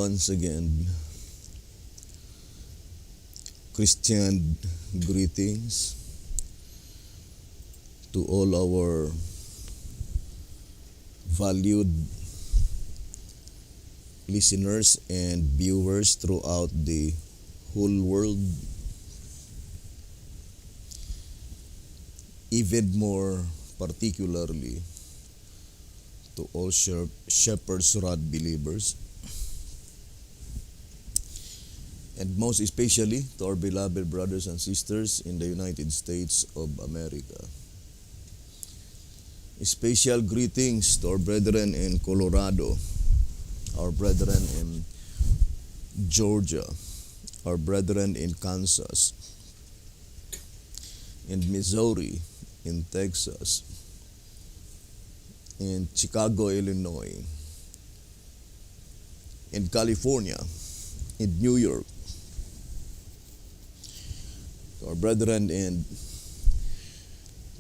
once again. Christian greetings to all our valued listeners and viewers throughout the whole world. Even more particularly to all Shepherd's Rod believers. And most especially to our beloved brothers and sisters in the United States of America. Special greetings to our brethren in Colorado, our brethren in Georgia, our brethren in Kansas, in Missouri, in Texas, in Chicago, Illinois, in California, in New York, our brethren in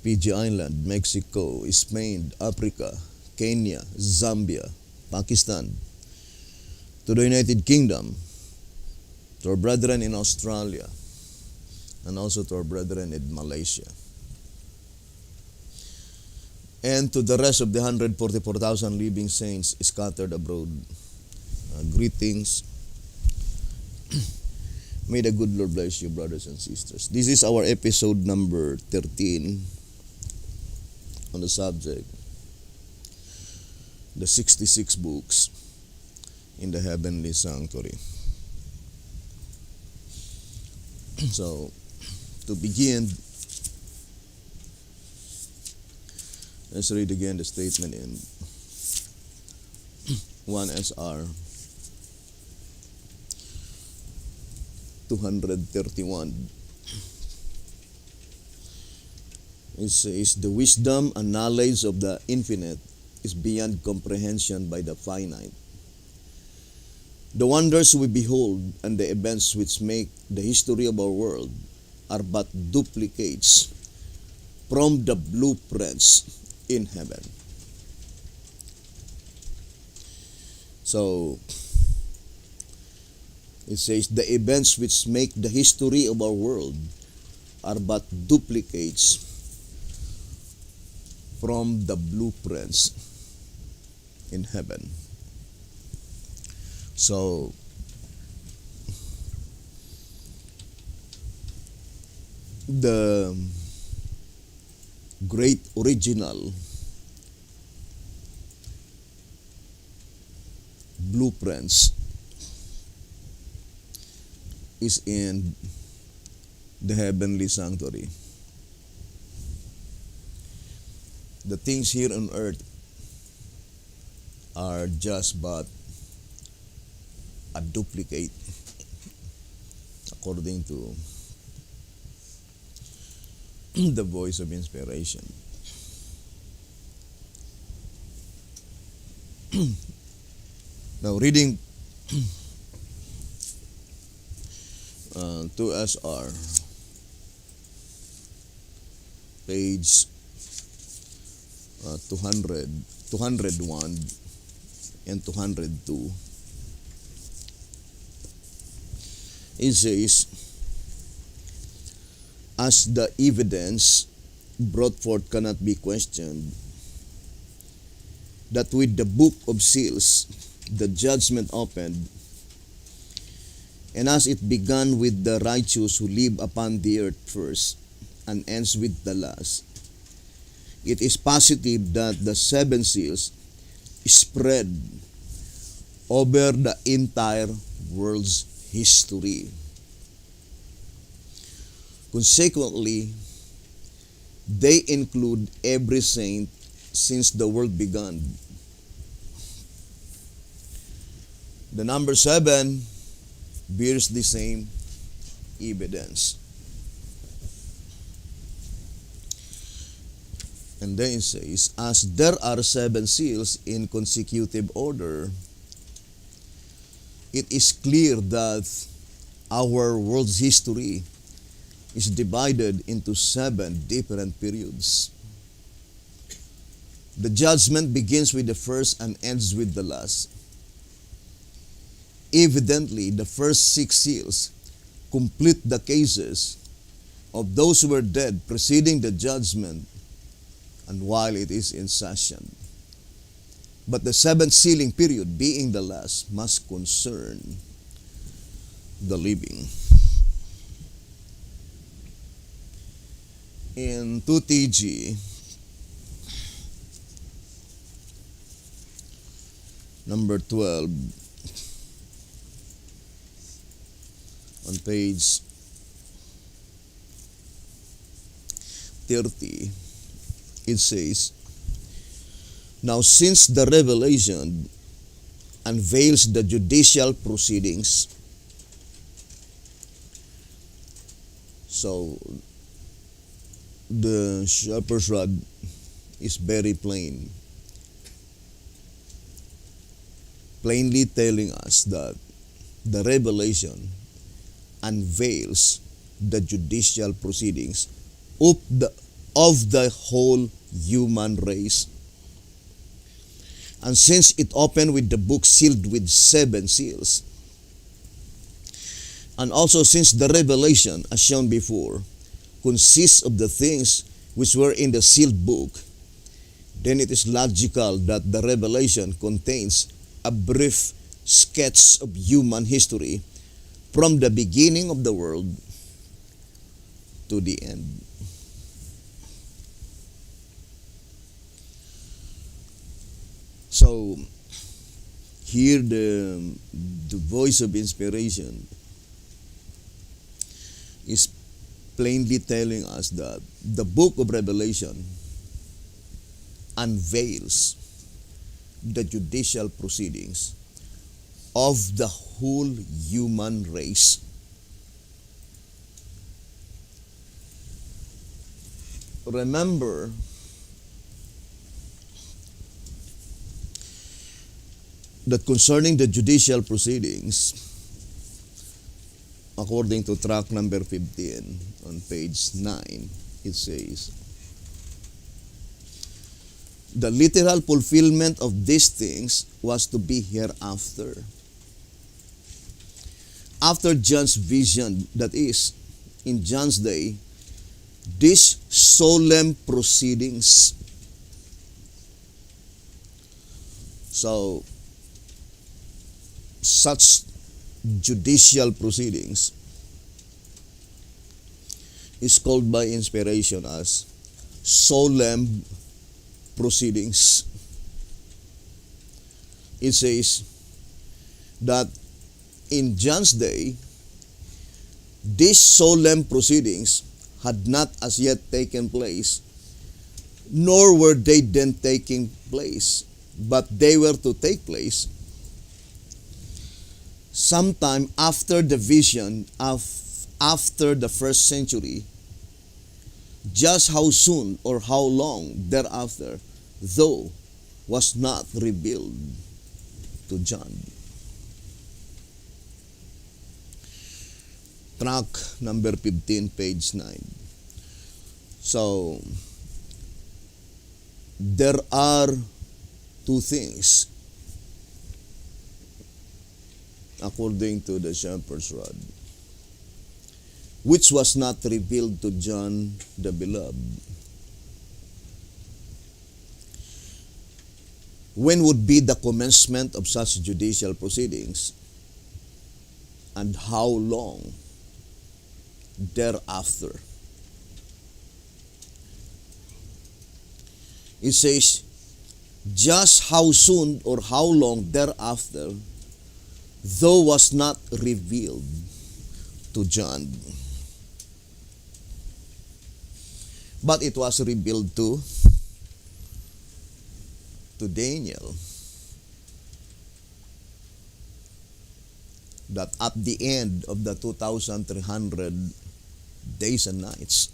Fiji Island, Mexico, Spain, Africa, Kenya, Zambia, Pakistan, to the United Kingdom, to our brethren in Australia, and also to our brethren in Malaysia. And to the rest of the 144,000 living saints scattered abroad, greetings. May the good Lord bless you, brothers and sisters. This is our episode number 13 on the subject, the 66 books in the heavenly sanctuary. So, to begin, let's read again the statement in 1 SR 231. It says, the wisdom and knowledge of the infinite is beyond comprehension by the finite. The wonders we behold and the events which make the history of our world are but duplicates from the blueprints in heaven. So, it says, the events which make the history of our world are but duplicates from the blueprints in heaven. So, the great original blueprints is in the heavenly sanctuary. The things here on earth are just but a duplicate, according to the voice of inspiration. Now, reading 2SR, page 201 and 202. It says, as the evidence brought forth cannot be questioned, that with the book of seals the judgment opened, and as it began with the righteous who live upon the earth first, and ends with the last, it is positive that the seven seals spread over the entire world's history. Consequently, they include every saint since the world began. The number 7 bears the same evidence. And then it says, as there are 7 seals in consecutive order, it is clear that our world's history is divided into 7 different periods. The judgment begins with the first and ends with the last. evidently the first 6 seals complete the cases of those who were dead preceding the judgment and while it is in session. But the seventh sealing period, being the last, must concern the living. In 2TG, number 12, on page 30, it says, "Now since the revelation unveils the judicial proceedings," so the shepherd's rod is very plainly telling us that the revelation unveils the judicial proceedings of the whole human race. And since it opened with the book sealed with 7 seals, and also since the revelation, as shown before, consists of the things which were in the sealed book, then it is logical that the revelation contains a brief sketch of human history from the beginning of the world to the end. So, here the voice of inspiration is plainly telling us that the book of Revelation unveils the judicial proceedings of the whole human race. Remember, that concerning the judicial proceedings, according to tract number 15 on page 9, it says, "The literal fulfillment of these things was to be hereafter. After John's vision, that is, in John's day, these solemn proceedings." So, such judicial proceedings is called by inspiration as solemn proceedings. It says that in John's day, these solemn proceedings had not as yet taken place, nor were they then taking place, but they were to take place sometime after the vision after the first century. Just how soon or how long thereafter, though, was not revealed to John. Tract number 15, page 9. So, there are 2 things according to the shepherd's rod, which was not revealed to John the Beloved. When would be the commencement of such judicial proceedings, and how long thereafter? It says, just how soon or how long thereafter, though was not revealed to John. But it was revealed to Daniel, that at the end of the 2,300 days and nights,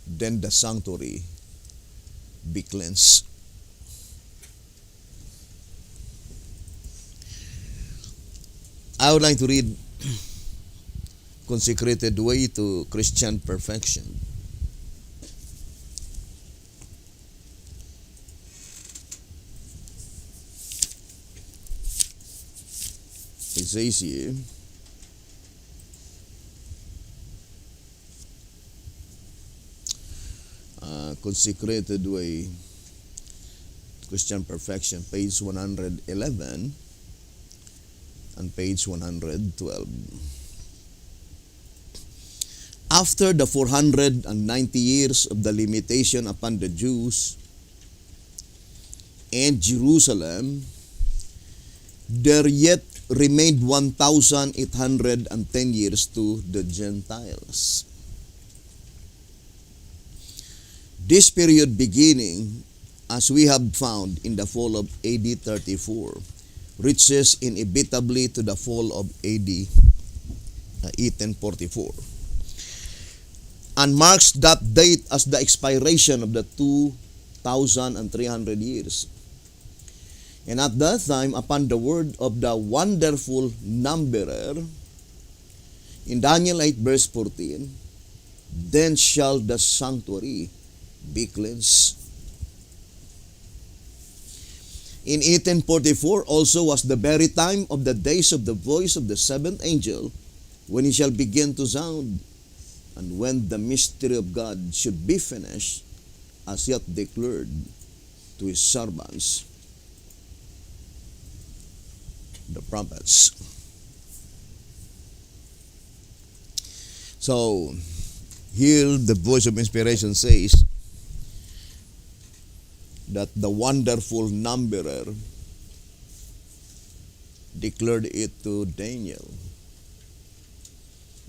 then the sanctuary be cleansed. I would like to read Consecrated Way to Christian Perfection. says here, Consecrated Way, Christian Perfection, page 111 and page 112. After the 490 years of the limitation upon the Jews and Jerusalem, there yet remained 1,810 years to the Gentiles. This period beginning, as we have found in the fall of AD 34, reaches inevitably to the fall of AD 1844, and marks that date as the expiration of the 2,300 years. And at that time, upon the word of the wonderful numberer, in Daniel 8 verse 14, then shall the sanctuary be cleansed. In 1844 also was the very time of the days of the voice of the seventh angel, when he shall begin to sound, and when the mystery of God should be finished, as yet declared to his servants, the prophets. So, here the voice of inspiration says that the wonderful numberer declared it to Daniel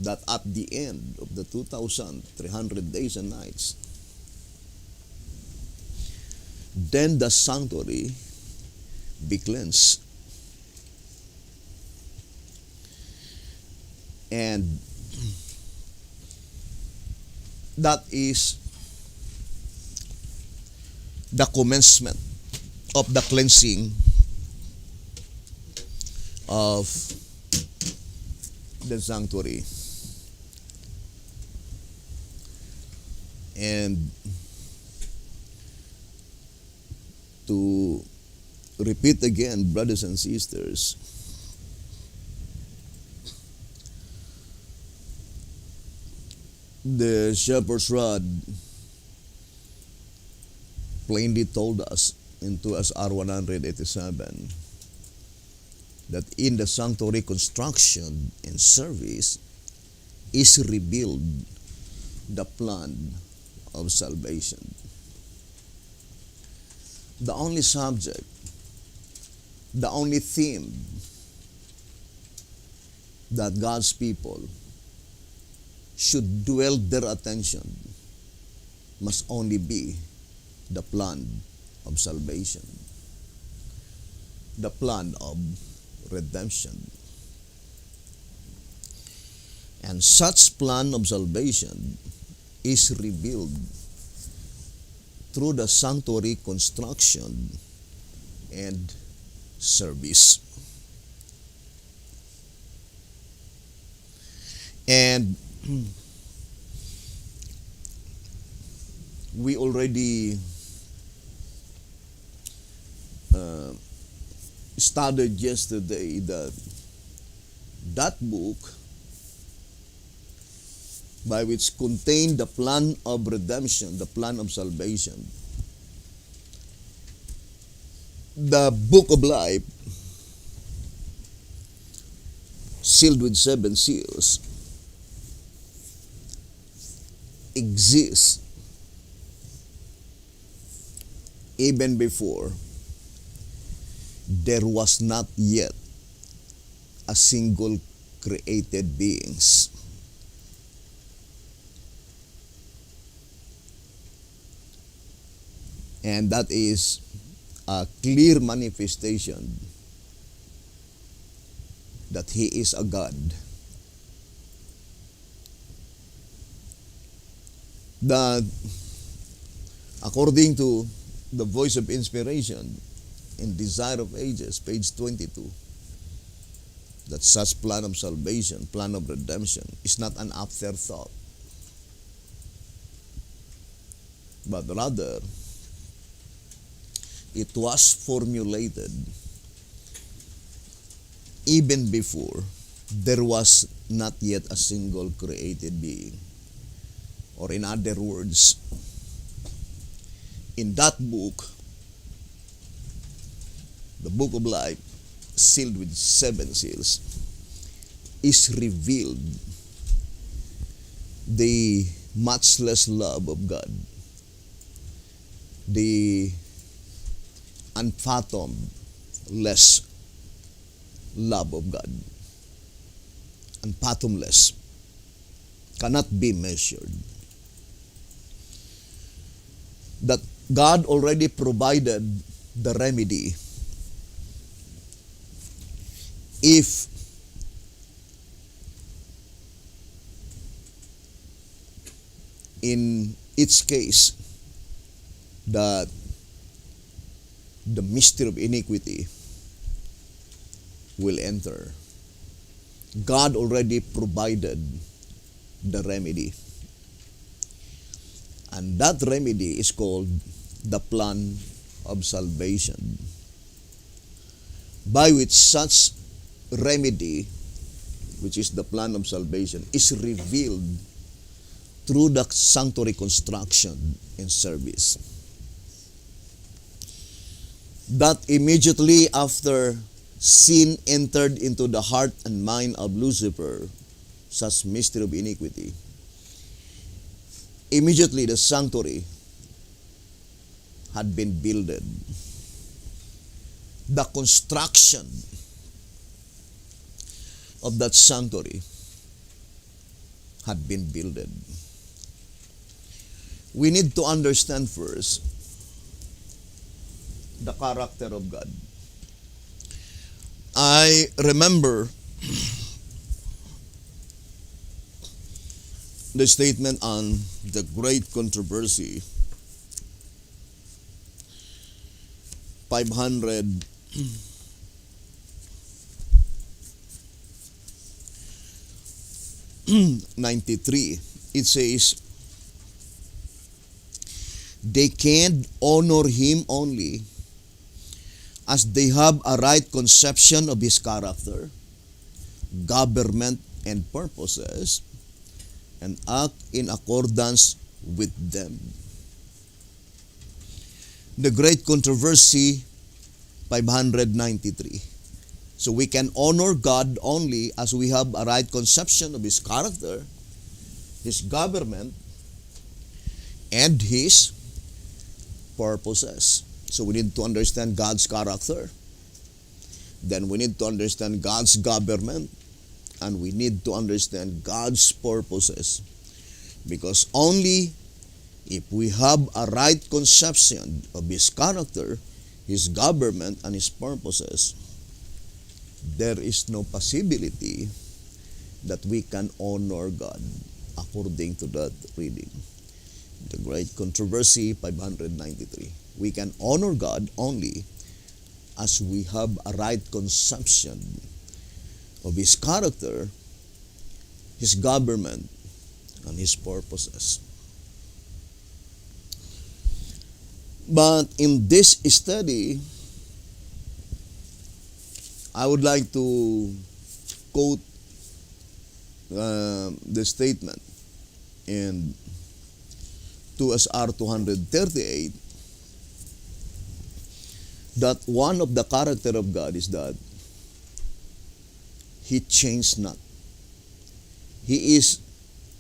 that at the end of the 2,300 days and nights, then the sanctuary be cleansed. And that is the commencement of the cleansing of the sanctuary. And to repeat again, brothers and sisters, the shepherd's rod plainly told us in 2SR 187 that in the sanctuary construction and service is revealed the plan of salvation. The only subject, the only theme that God's people should dwell their attention must only be the plan of salvation, the plan of redemption. And such plan of salvation is revealed through the sanctuary construction and service. And we already studied yesterday that book by which contained the plan of redemption, the plan of salvation, the book of life, sealed with 7 seals, exists even before there was not yet a single created beings. And that is a clear manifestation that He is a God. That according to the voice of inspiration in Desire of Ages, page 22, that such plan of salvation, plan of redemption, is not an afterthought, but rather it was formulated even before there was not yet a single created being. Or in other words, in that book, the book of life, sealed with 7 seals, is revealed the matchless love of God, the unfathomless love of God, unfathomless, cannot be measured. That God already provided the remedy if in its case that the mystery of iniquity will enter. God already provided the remedy. And that remedy is called the plan of salvation, by which such remedy, which is the plan of salvation, is revealed through the sanctuary construction and service. That immediately after sin entered into the heart and mind of Lucifer, such mystery of iniquity, immediately the sanctuary had been builded. The construction of that sanctuary had been builded. We need to understand first the character of God. I remember the statement on the great controversy, 593. It says, they can honor him only as they have a right conception of his character, government, and purposes, and act in accordance with them. The great controversy, 593. So we can honor God only as we have a right conception of his character, his government, and his purposes. So we need to understand God's character. Then we need to understand God's government. And we need to understand God's purposes. Because only if we have a right conception of his character, his government, and his purposes, there is no possibility that we can honor God according to that reading. The great controversy, 593. We can honor God only as we have a right conception of his character, his government, and his purposes. But in this study, I would like to quote the statement in 2SR 238 that one of the character of God is that he changed not. He is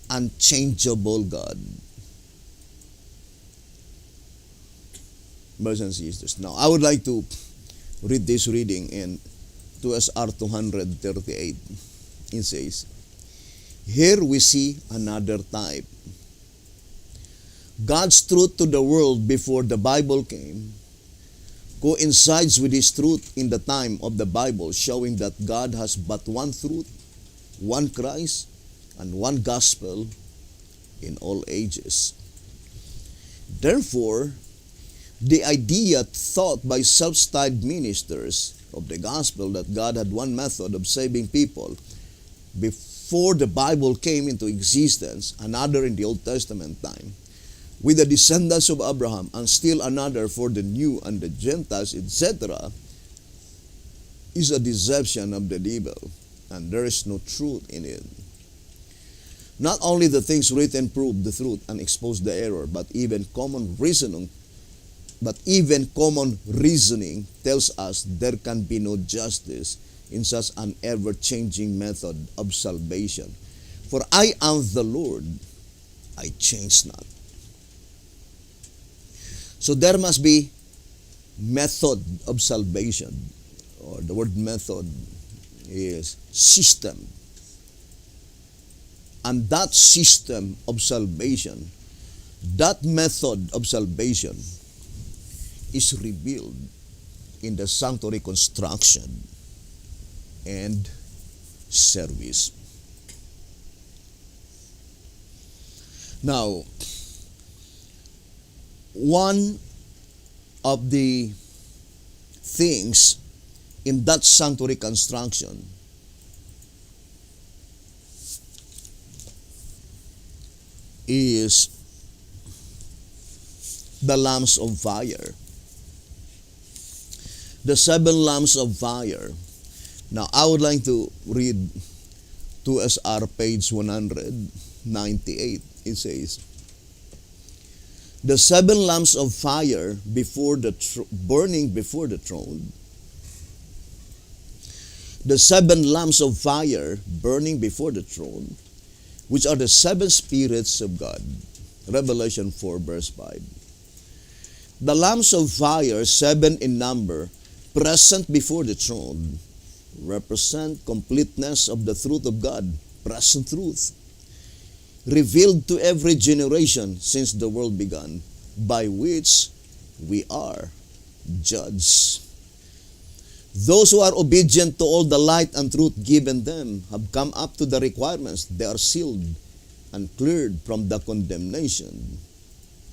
unchangeable God. Brothers and sisters. Now, I would like to read this reading in 2SR 238. It says, here we see another type. God's truth to the world before the Bible came coincides with his truth in the time of the Bible, showing that God has but one truth, one Christ, and one gospel in all ages. Therefore, the idea taught by self-styled ministers of the gospel that God had one method of saving people before the Bible came into existence, another in the Old Testament time, with the descendants of Abraham, and still another for the New and the Gentiles, etc., is a deception of the devil, and there is no truth in it. Not only the things written prove the truth and expose the error, but even common reasoning tells us there can be no justice in such an ever-changing method of salvation. For I am the Lord, I change not. So there must be method of salvation, or the word method is system. And that system of salvation, that method of salvation is revealed in the sanctuary construction and service. Now, one of the things in that sanctuary construction is the lamps of fire. The 7 lamps of fire. Now, I would like to read 2SR page 198. It says, the 7 lamps of fire burning before the throne. The 7 lamps of fire burning before the throne, which are the 7 spirits of God. Revelation 4 verse 5. The lamps of fire, 7 in number, present before the throne, represent completeness of the truth of God, present truth, revealed to every generation since the world began, by which we are judged. Those who are obedient to all the light and truth given them have come up to the requirements. They are sealed and cleared from the condemnation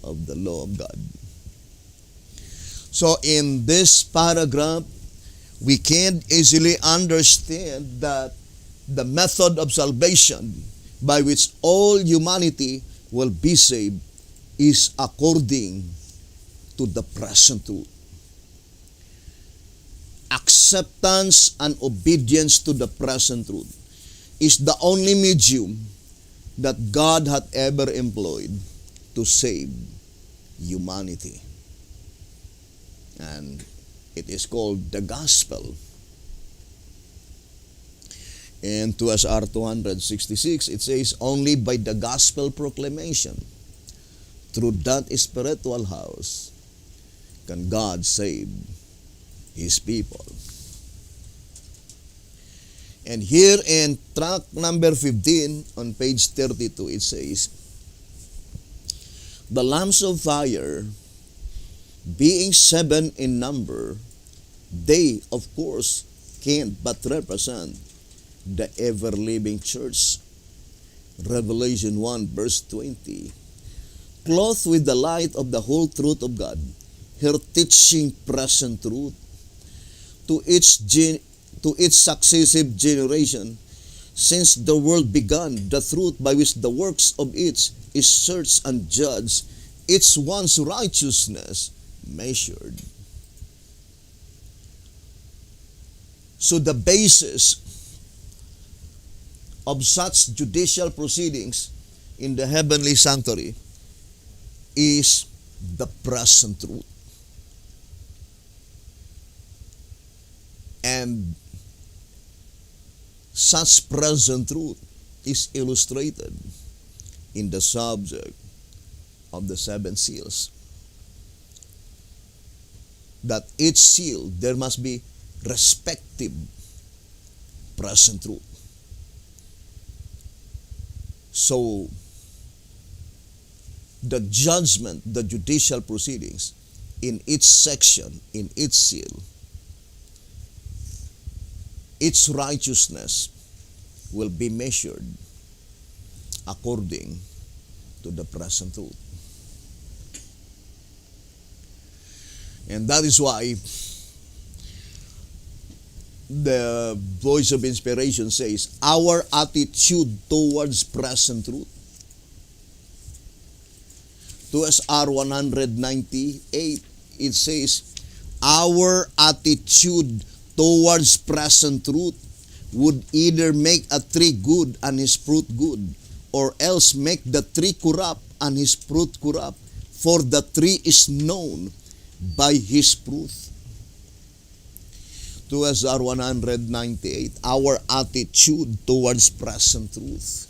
of the law of God. So in this paragraph, we can easily understand that the method of salvation by which all humanity will be saved is according to the present truth. Acceptance and obedience to the present truth is the only medium that God had ever employed to save humanity. And it is called the gospel. In 2SR 266, it says, only by the gospel proclamation, through that spiritual house, can God save His people. And here in track number 15 on page 32, it says, the lamps of fire, being 7 in number, they, of course, can't but represent the ever-living church. Revelation 1 verse 20. Clothed with the light of the whole truth of God, her teaching present truth to its successive generation, since the world began, the truth by which the works of each is searched and judged, each one's righteousness measured. So the basis of such judicial proceedings in the heavenly sanctuary is the present truth. And such present truth is illustrated in the subject of the 7 seals. That each seal, there must be respective present truth. So, the judgment, the judicial proceedings, in each section, in each seal, its righteousness will be measured according to the present truth. And that is why the voice of inspiration says, our attitude towards present truth. 2SR 198, it says, our attitude towards present truth would either make a tree good and his fruit good, or else make the tree corrupt and his fruit corrupt. For the tree is known by his fruit. 2 SR 198, our attitude towards present truth.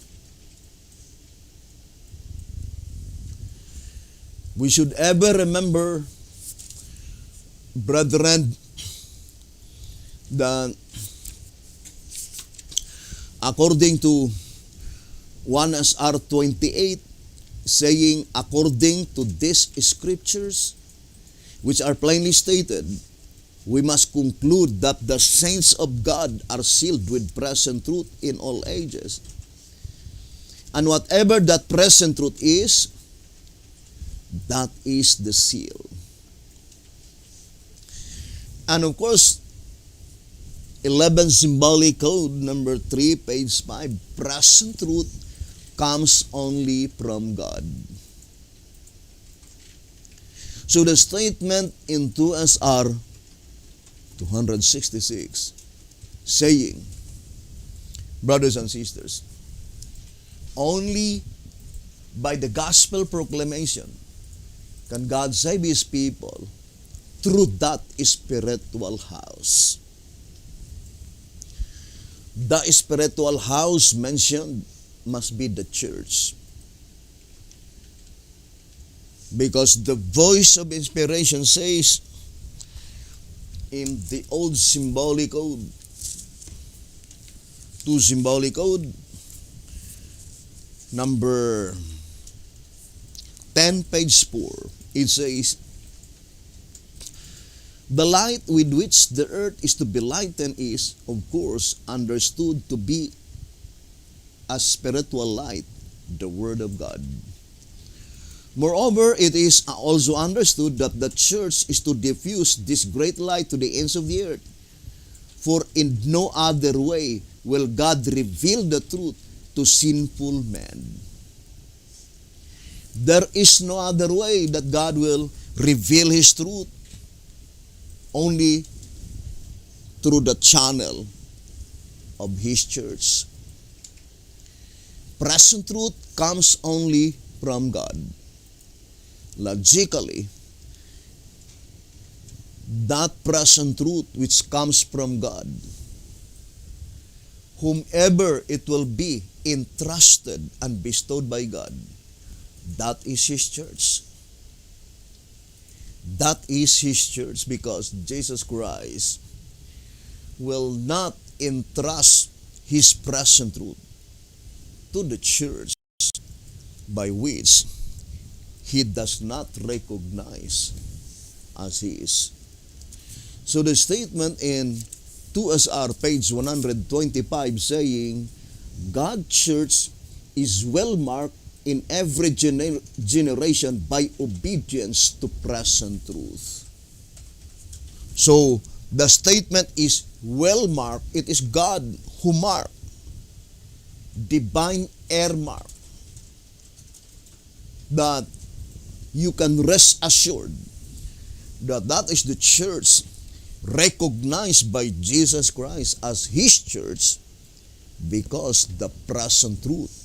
We should ever remember, brethren, that according to 1 SR 28, saying, according to these scriptures, which are plainly stated, we must conclude that the saints of God are sealed with present truth in all ages. And whatever that present truth is, that is the seal. And of course, 11 symbolic code, number 3, page 5, present truth comes only from God. So the statement in 2 SR 266, saying, brothers and sisters, only by the gospel proclamation can God save His people through that spiritual house. The spiritual house mentioned must be the church. Because the voice of inspiration says in the old symbolic code, 2 symbolic code, number 10, page 4, it says, the light with which the earth is to be lightened is, of course, understood to be a spiritual light, the Word of God. Moreover, it is also understood that the church is to diffuse this great light to the ends of the earth. For in no other way will God reveal the truth to sinful men. There is no other way that God will reveal His truth, only through the channel of His church. Present truth comes only from God. Logically, that present truth which comes from God, whomever it will be entrusted and bestowed by God, that is His church. That is His church, because Jesus Christ will not entrust His present truth to the church by which He does not recognize as His. So the statement in 2 SR page 125 saying, God's church is well marked in every generation by obedience to present truth. So the statement is well marked. It is God who marked, divine air mark, that you can rest assured that that is the church recognized by Jesus Christ as His church, because the present truth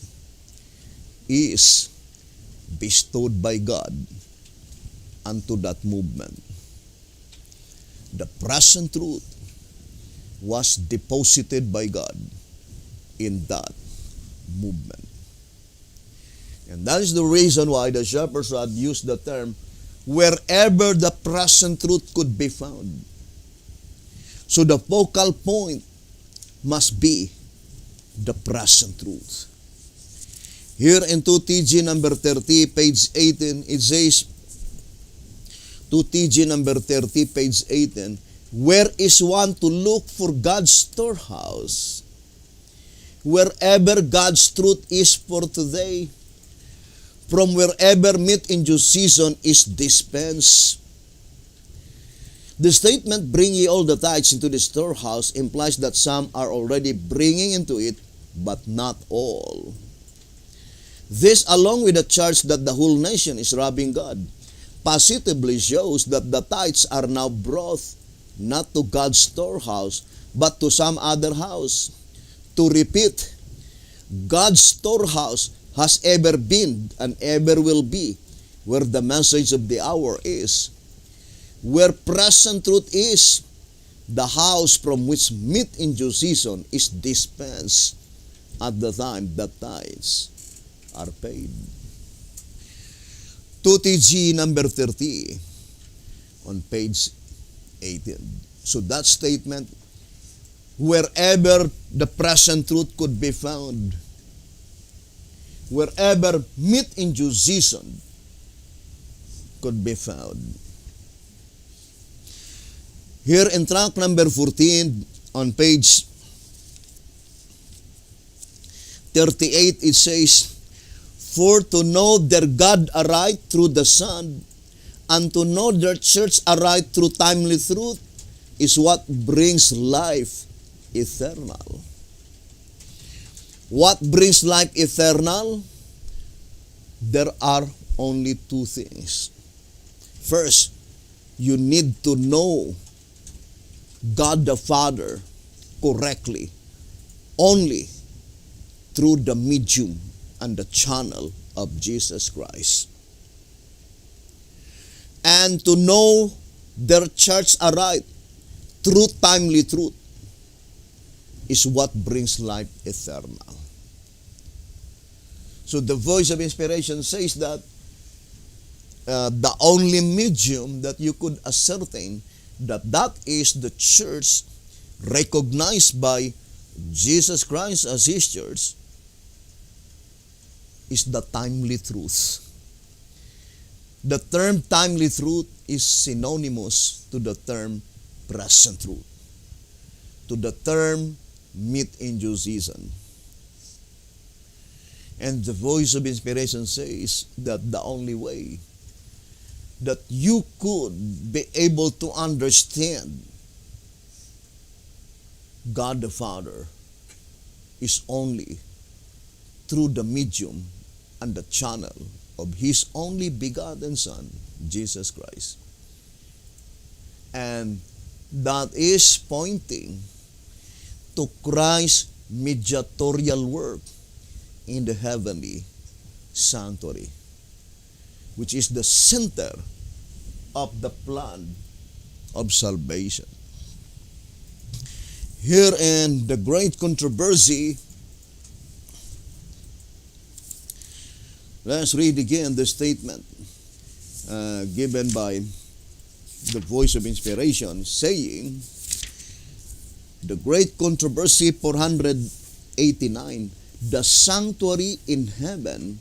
is bestowed by God unto that movement. The present truth was deposited by God in that movement. And that is the reason why the shepherds had used the term, wherever the present truth could be found. So the focal point must be the present truth. Here in 2TG number 30, page 18, it says, 2TG number 30, page 18, where is one to look for God's storehouse? Wherever God's truth is for today, from wherever meat in due season is dispensed. The statement, bring ye all the tithes into the storehouse, implies that some are already bringing into it, but not all. This, along with the charge that the whole nation is robbing God, positively shows that the tithes are now brought not to God's storehouse, but to some other house. To repeat, God's storehouse has ever been and ever will be where the message of the hour is, where present truth is, the house from which meat in due season is dispensed at the time that tithes are paid. 2TG number 30 on page 18. So that statement, wherever the present truth could be found, wherever meat in due season could be found. Here in track number 14 on page 38, it says, for to know their God aright through the Son, and to know their church aright through timely truth, is what brings life eternal. What brings life eternal? There are only two things. First, you need to know God the Father correctly, only through the medium and the channel of Jesus Christ. And to know their church aright through timely truth is what brings life eternal. So the voice of inspiration says that the only medium that you could ascertain that is the church recognized by Jesus Christ as His church is the timely truth. The term timely truth is synonymous to the term present truth, to the term meat in due season. And the voice of inspiration says that the only way that you could be able to understand God the Father is only through the medium and the channel of His only begotten Son, Jesus Christ. And that is pointing to Christ's mediatorial work in the heavenly sanctuary, which is the center of the plan of salvation. Here in the great controversy, let's read again the statement given by the voice of inspiration, saying, the great controversy 489, the sanctuary in heaven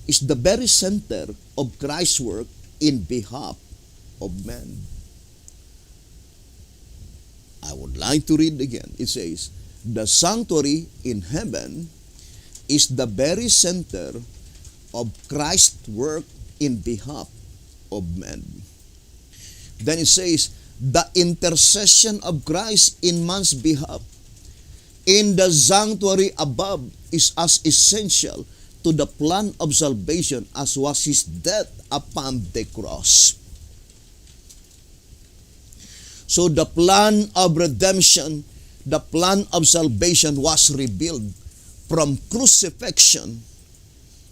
is the very center of Christ's work in behalf of man. I would like to read again. It says, the sanctuary in heaven is the very center of Christ's work in behalf of men. Then it says, the intercession of Christ in man's behalf in the sanctuary above is as essential to the plan of salvation as was His death upon the cross. So the plan of redemption, the plan of salvation was revealed from crucifixion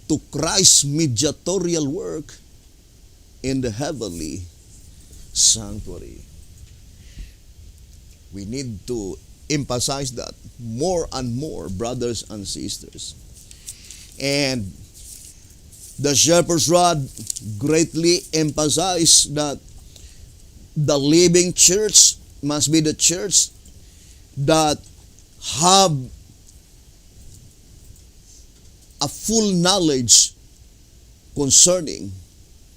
to Christ's mediatorial work in the heavenly sanctuary. We need to emphasize that more and more, brothers and sisters. And the shepherd's rod greatly emphasized that the living church must be the church that have a full knowledge concerning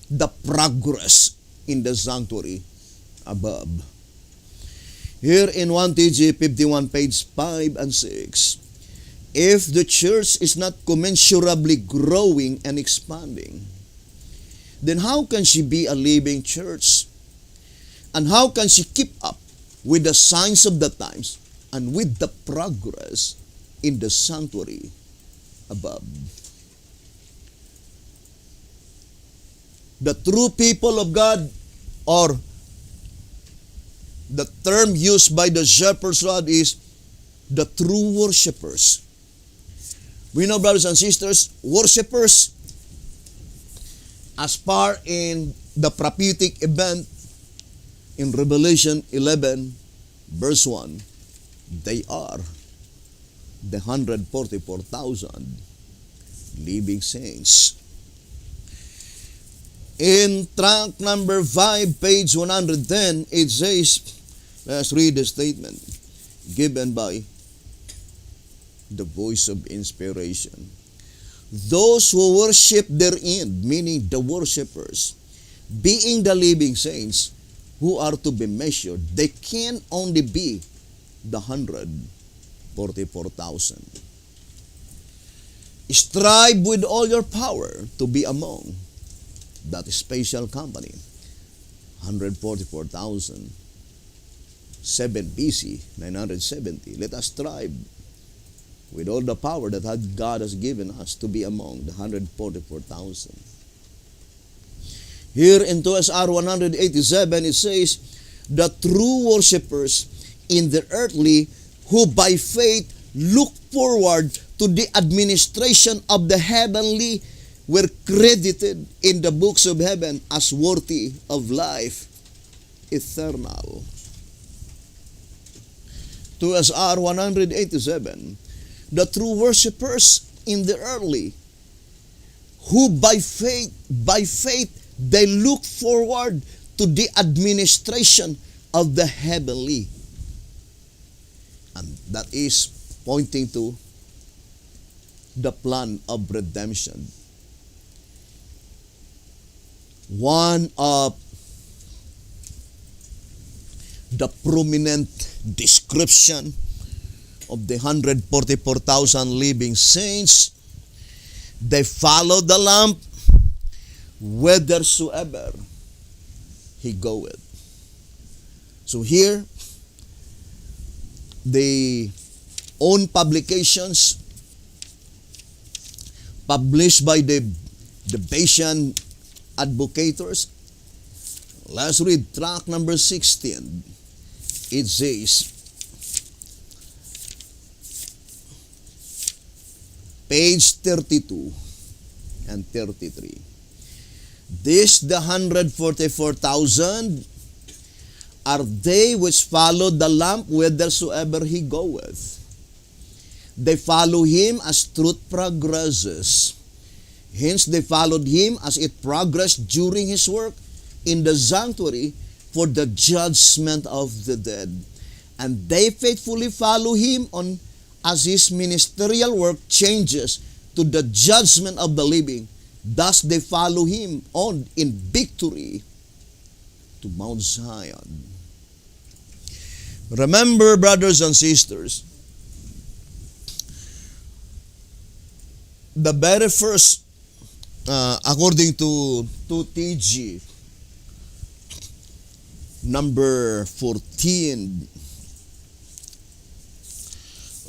the progress in the sanctuary above. Here in 1TG 51, page 5 and 6, if the church is not commensurably growing and expanding, then how can she be a living church? And how can she keep up with the signs of the times and with the progress in the sanctuary above? The true people of God, or the term used by the shepherd's rod is the true worshipers. We know, brothers and sisters, worshipers, as far in the prophetic event in Revelation 11, verse 1, they are the 144,000 living saints. In tract number 5, page 110, it says, let's read the statement given by the voice of inspiration. Those who worship therein, meaning the worshipers, being the living saints who are to be measured, they can only be the 144,000. Strive with all your power to be among that special company. 144,000. 7 BC, 970. Let us strive with all the power that God has given us to be among the 144,000. Here in 2SR 187, it says, the true worshipers in the earthly who by faith look forward to the administration of the heavenly were credited in the books of heaven as worthy of life eternal. 2SR 187, the true worshipers in the earthly who by faith, they look forward to the administration of the heavenly. And that is pointing to the plan of redemption. One of the prominent description of the 144,000 living saints, they follow the Lamb whithersoever he goeth. So here, the own publications published by the Bayesian advocators. Let's read tract number 16. It says, page 32 and 33. This the 144,000 are they which follow the Lamb whithersoever he goeth. They follow him as truth progresses. Hence they followed him as it progressed during his work in the sanctuary for the judgment of the dead. And they faithfully follow him on as his ministerial work changes to the judgment of the living. Thus they follow him on in victory to Mount Zion. Remember, brothers and sisters, the very first, according to 2TG, number 14,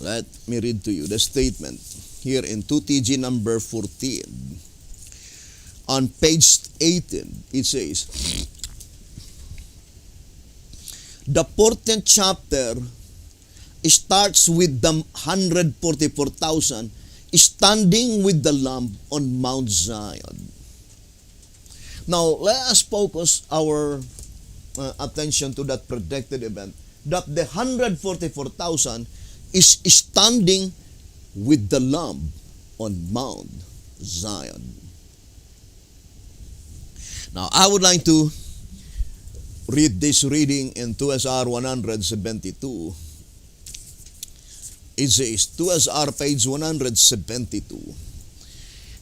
let me read to you the statement here in 2TG number 14. On page 18, it says, the 14th chapter starts with the 144,000 standing with the Lamb on Mount Zion. Now, let us focus our attention to that predicted event, that the 144,000 is standing with the Lamb on Mount Zion. Now, I would like to read this reading in 2SR 172. It says, 2SR page 172.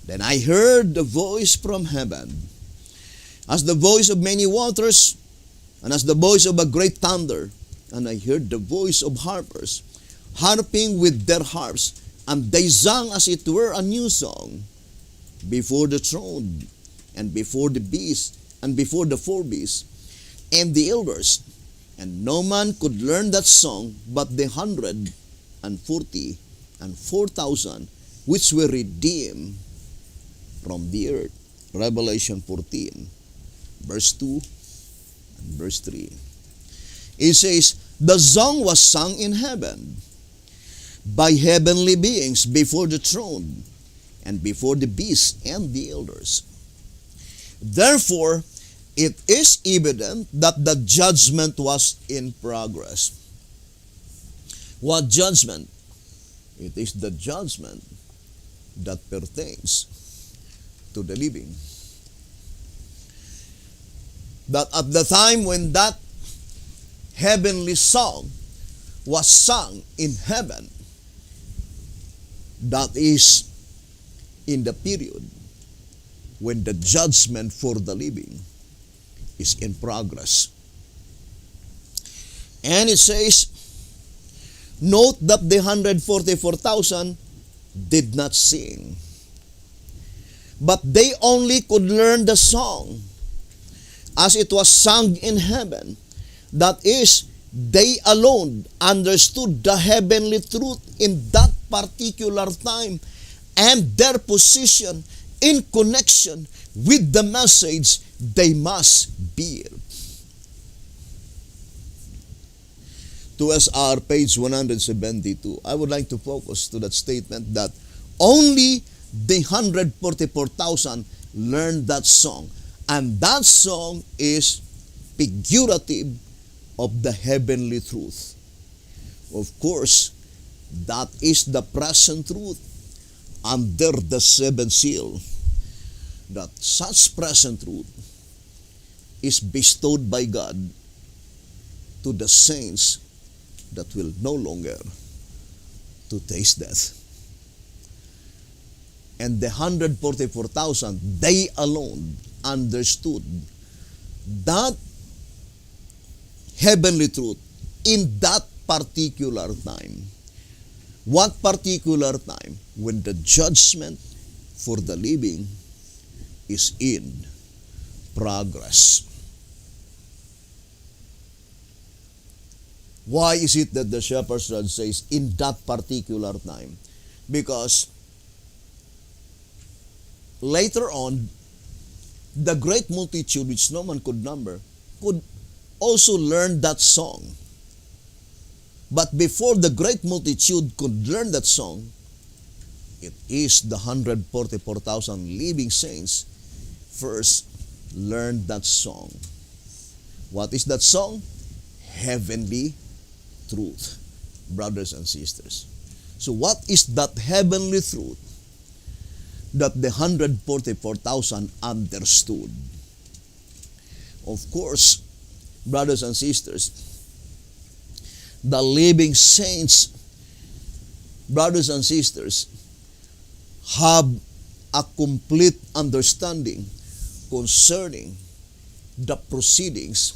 Then I heard the voice from heaven, as the voice of many waters, and as the voice of a great thunder. And I heard the voice of harpers, harping with their harps, and they sang as it were a new song, before the throne, and before the beast, and before the four beasts, and the elders. And no man could learn that song but the 144,000 which were redeemed from the earth. Revelation 14, verse 2 and verse 3. It says, the song was sung in heaven by heavenly beings before the throne and before the beast and the elders. Therefore, it is evident that the judgment was in progress. What judgment? It is the judgment that pertains to the living. That at the time when that heavenly song was sung in heaven, that is in the period when the judgment for the living is in progress. And it says, note that the 144,000 did not sing, but they only could learn the song as it was sung in heaven. That is, they alone understood the heavenly truth in that particular time and their position in connection with the message they must bear. 2SR page 172. I would like to focus to that statement that only the 144,000 learned that song. And that song is figurative of the heavenly truth. Of course, that is the present truth under the seventh seal. That such present truth is bestowed by God to the saints that will no longer to taste death. And the 144,000, they alone understood that heavenly truth in that particular time. What particular time? When the judgment for the living is in progress. Why is it that the shepherd's rod says in that particular time? Because later on, the great multitude which no man could number could also learn that song. But before the great multitude could learn that song, it is the 144,000 living saints first learned that song. What is that song? Heavenly truth, brothers and sisters. So what is that heavenly truth that the 144,000 understood? Of course, brothers and sisters, the living saints, brothers and sisters, have a complete understanding concerning the proceedings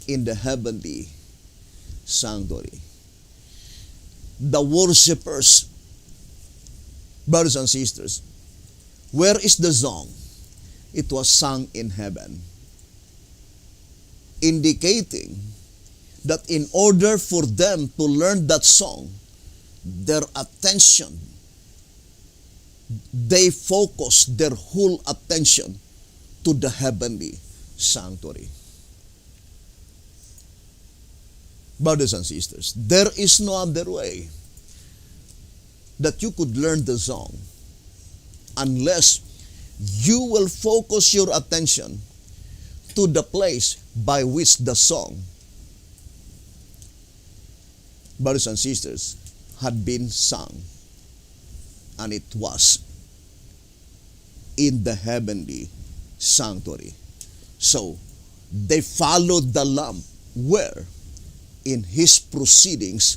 in the heavenly sanctuary. The worshipers, brothers and sisters, where is the song? It was sung in heaven, indicating that in order for them to learn that song, their attention, they focus their whole attention to the heavenly sanctuary. Brothers and sisters, there is no other way that you could learn the song unless you will focus your attention to the place by which the song, brothers and sisters, had been sung. And it was in the heavenly sanctuary. So, they followed the Lamb where? In his proceedings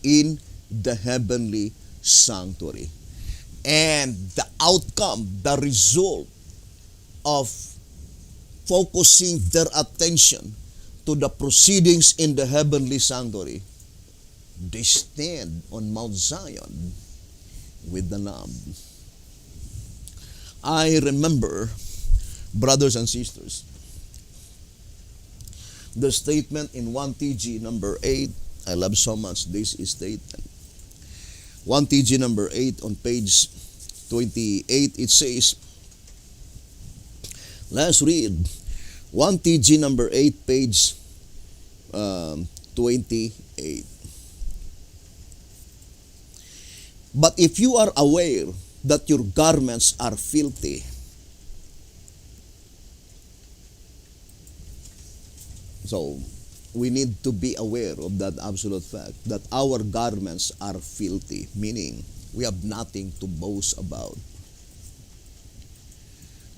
in the heavenly sanctuary. And the outcome, the result of focusing their attention to the proceedings in the heavenly sanctuary, they stand on Mount Zion with the Lamb. I remember, brothers and sisters, the statement in 1TG number 8. I love so much this statement. 1TG number 8 on page 28, it says, let's read 1TG number 8, page 28. But if you are aware that your garments are filthy, so we need to be aware of that absolute fact that our garments are filthy, meaning we have nothing to boast about.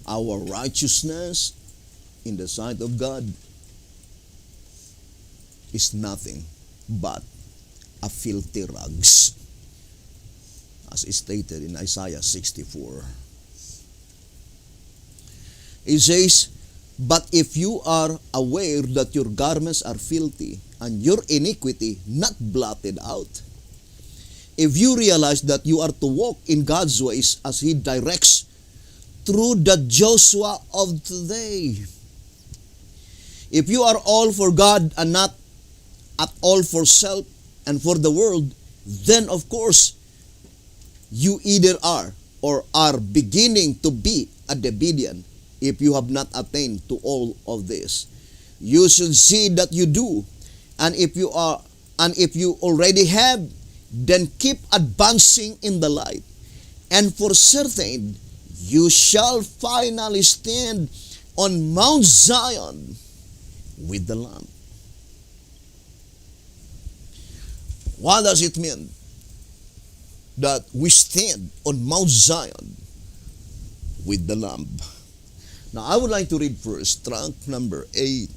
Our righteousness in the sight of God is nothing but a filthy rags, as is stated in Isaiah 64. It says, but if you are aware that your garments are filthy and your iniquity not blotted out, if you realize that you are to walk in God's ways as He directs through the Joshua of today, if you are all for God and not at all for self and for the world, then of course, you either are or are beginning to be a Davidian if you have not attained to all of this. You should see that you do. And if you already have, then keep advancing in the light. And for certain, you shall finally stand on Mount Zion with the Lamb. What does it mean that we stand on Mount Zion with the Lamb? Now, I would like to read first trunk number 8.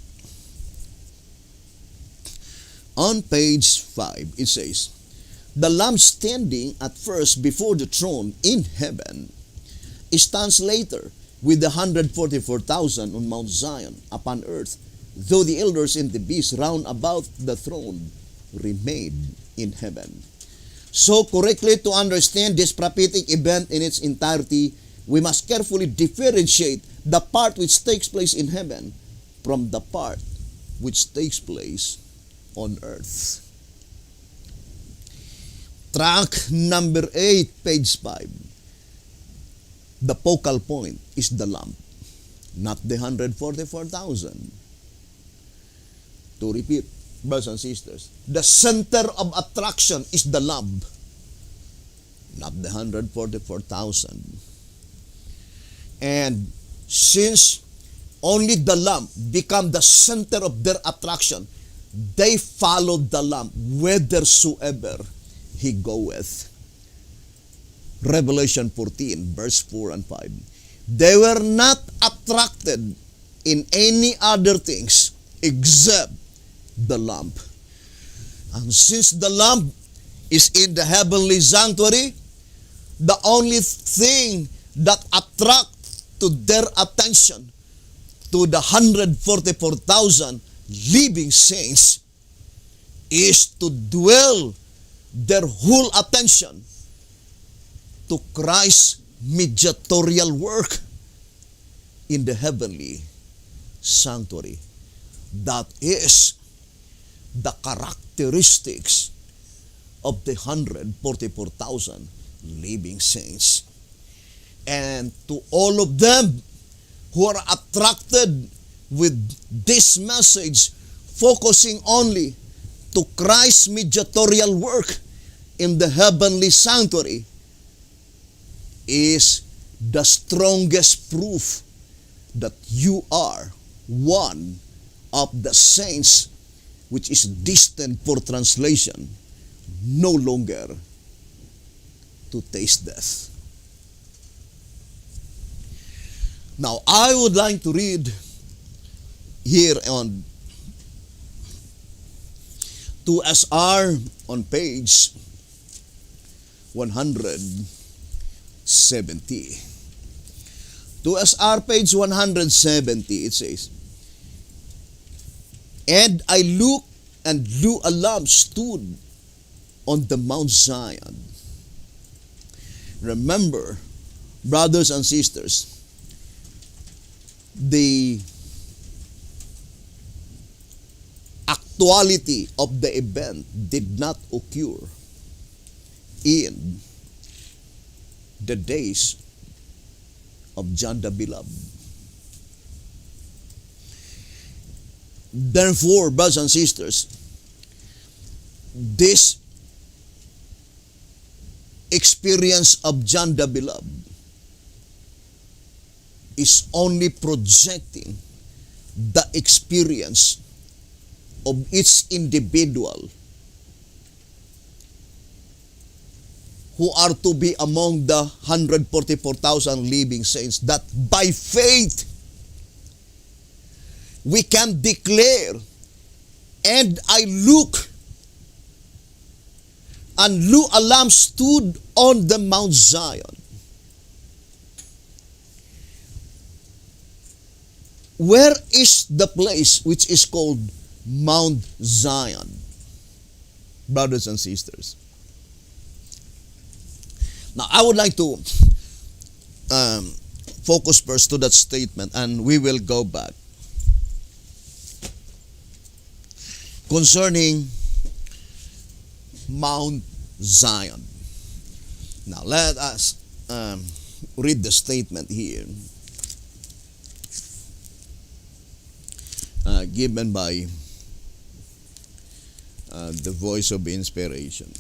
On page 5, it says, the Lamb standing at first before the throne in heaven stands later with the 144,000 on Mount Zion upon earth, though the elders and the beasts round about the throne remain in heaven. So correctly to understand this prophetic event in its entirety, we must carefully differentiate the part which takes place in heaven from the part which takes place on earth. Track number 8, page 5. The focal point is the Lamb, not the 144,000. To repeat, brothers and sisters, the center of attraction is the Lamb, not the 144,000. And since only the Lamb become the center of their attraction, they follow the Lamb whithersoever He goeth. Revelation 14, verse 4 and 5. They were not attracted in any other things except the Lamb. And since the Lamb is in the heavenly sanctuary, the only thing that attracts to their attention to the 144,000 living saints is to dwell their whole attention to Christ's mediatorial work in the heavenly sanctuary. That is the characteristics of the 144,000 living saints. And to all of them who are attracted with this message, focusing only to Christ's mediatorial work in the heavenly sanctuary, is the strongest proof that you are one of the saints which is destined for translation, no longer to taste death. Now, I would like to read here on 2SR on page 170. 2SR page 170, it says, and I looked, and lo, a Lamb stood on the Mount Zion. Remember, brothers and sisters, the actuality of the event did not occur in the days of John the Beloved. Therefore, brothers and sisters, this experience of John the Beloved is only projecting the experience of each individual who are to be among the 144,000 living saints, that by faith we can declare, and I look, and lo, a lamb stood on the Mount Zion. Where is the place which is called Mount Zion, brothers and sisters? Now, I would like to focus first to that statement, and we will go back concerning Mount Zion. Now, let us read the statement here given by the voice of inspiration.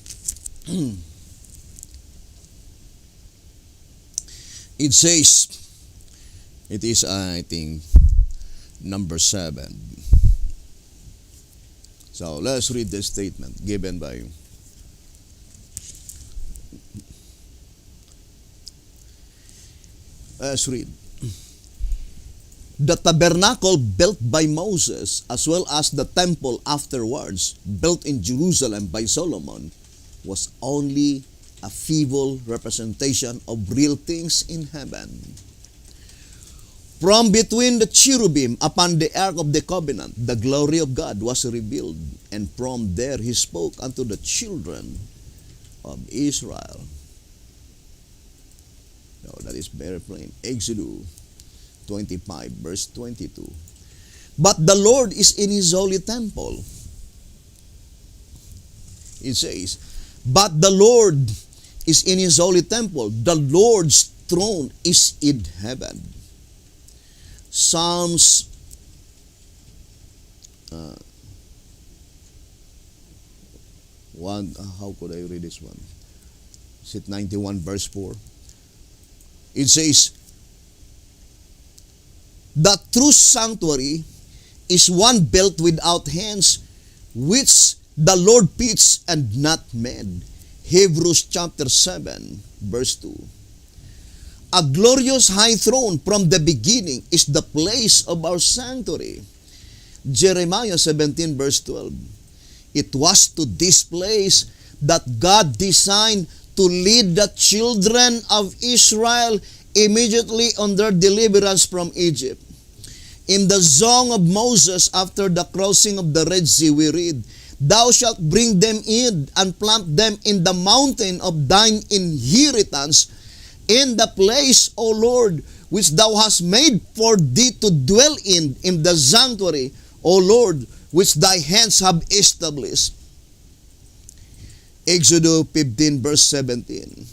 It says, it is, I think, number 7. So let's read the statement given by let's read. The tabernacle built by Moses, as well as the temple afterwards, built in Jerusalem by Solomon, was only a feeble representation of real things in heaven. From between the cherubim upon the ark of the covenant, the glory of God was revealed, and from there he spoke unto the children of Israel. No, that is very plain. Exodus 25, verse 22. But the Lord is in his holy temple. It says, but the Lord is in his holy temple. The Lord's throne is in heaven. Psalms 1, how could I read this one? Is it 91 verse 4? It says, the true sanctuary is one built without hands, which the Lord pitched and not made. Hebrews chapter 7, verse 2. A glorious high throne from the beginning is the place of our sanctuary. Jeremiah 17, verse 12. It was to this place that God designed to lead the children of Israel immediately on their deliverance from Egypt. In the Song of Moses after the crossing of the Red Sea, we read, thou shalt bring them in and plant them in the mountain of thine inheritance, in the place, O Lord, which thou hast made for thee to dwell in the sanctuary, O Lord, which thy hands have established. Exodus 15, verse 17.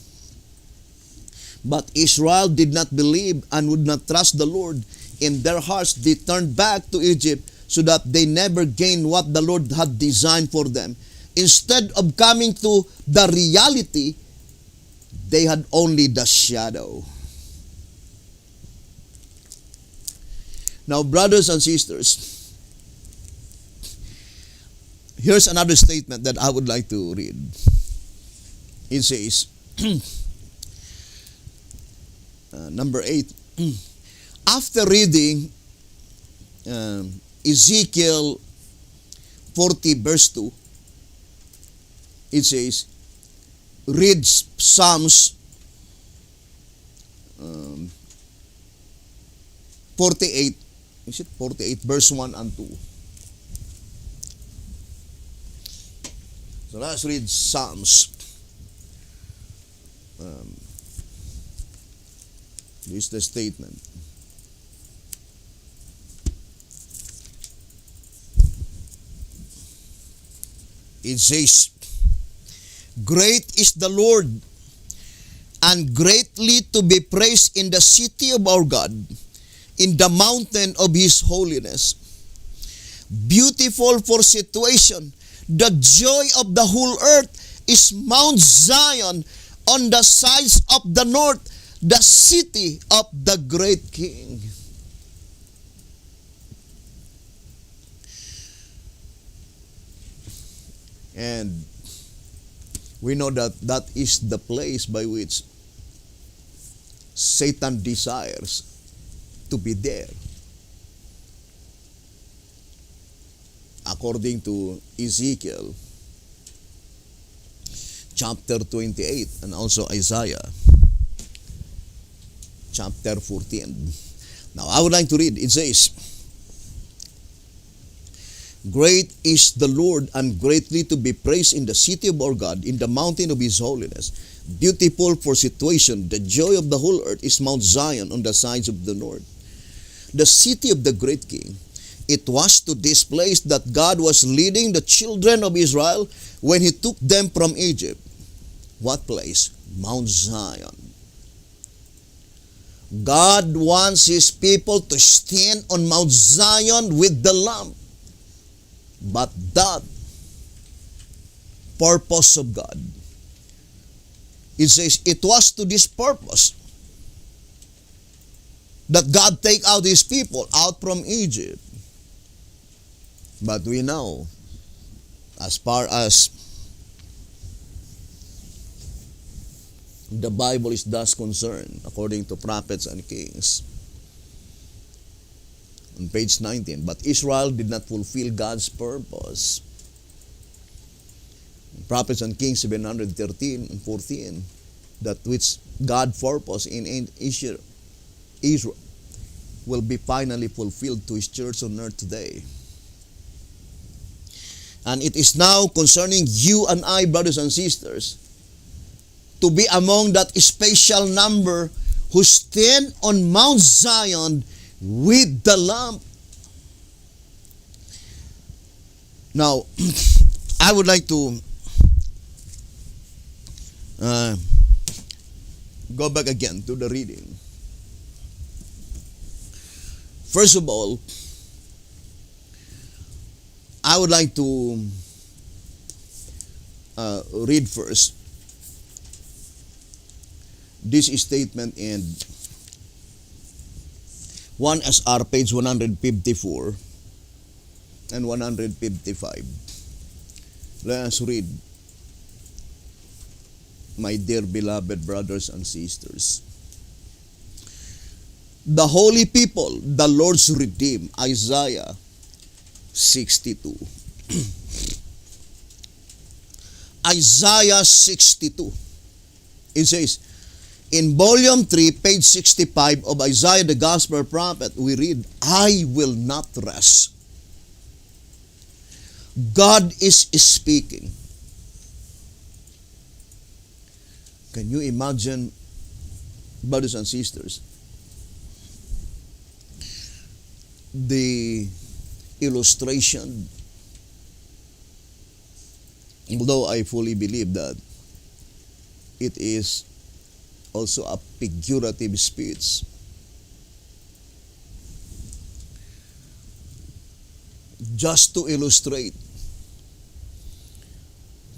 But Israel did not believe and would not trust the Lord. In their hearts they turned back to Egypt, so that they never gained what the Lord had designed for them. Instead of coming to the reality, they had only the shadow. Now, brothers and sisters, here's another statement that I would like to read. It says, number 8, after reading Ezekiel 40 verse 2, it says, read Psalms 48, is it 48 verse 1 and 2? So let's read Psalms. This is the statement. It says, great is the Lord, and greatly to be praised in the city of our God, in the mountain of his holiness. beautiful for situation. The joy of the whole earth is Mount Zion on the sides of the north, the city of the great King. And we know that that is the place by which Satan desires to be there. According to Ezekiel chapter 28 and also Isaiah chapter 14. Now I would like to read. It says, "Great is the Lord and greatly to be praised in the city of our God, in the mountain of His holiness. Beautiful for situation, the joy of the whole earth is Mount Zion on the sides of the north. The city of the great King. It was to this place that God was leading the children of Israel when He took them from Egypt." What place? Mount Zion. God wants His people to stand on Mount Zion with the Lamb. But that purpose of God, it says, it was to this purpose that God take out His people out from Egypt. But we know, as far as the Bible is thus concerned, according to prophets and kings, on page 19, but Israel did not fulfill God's purpose. Prophets and Kings 713 and 14, that which God purposed in Israel will be finally fulfilled to His church on earth today. And it is now concerning you and I, brothers and sisters, to be among that special number who stand on Mount Zion with the Lamb. Now, I would like to go back again to the reading. First of all, I would like to read first this statement in 1 SR page 154 and 155. Let us read, my dear beloved brothers and sisters. The holy people, the Lord's redeemed, Isaiah 62. Isaiah 62. It says, in volume 3, page 65 of Isaiah the Gospel Prophet, we read, I will not rest. God is speaking. Can you imagine, brothers and sisters, the illustration? Although I fully believe that it is also a figurative speech. Just to illustrate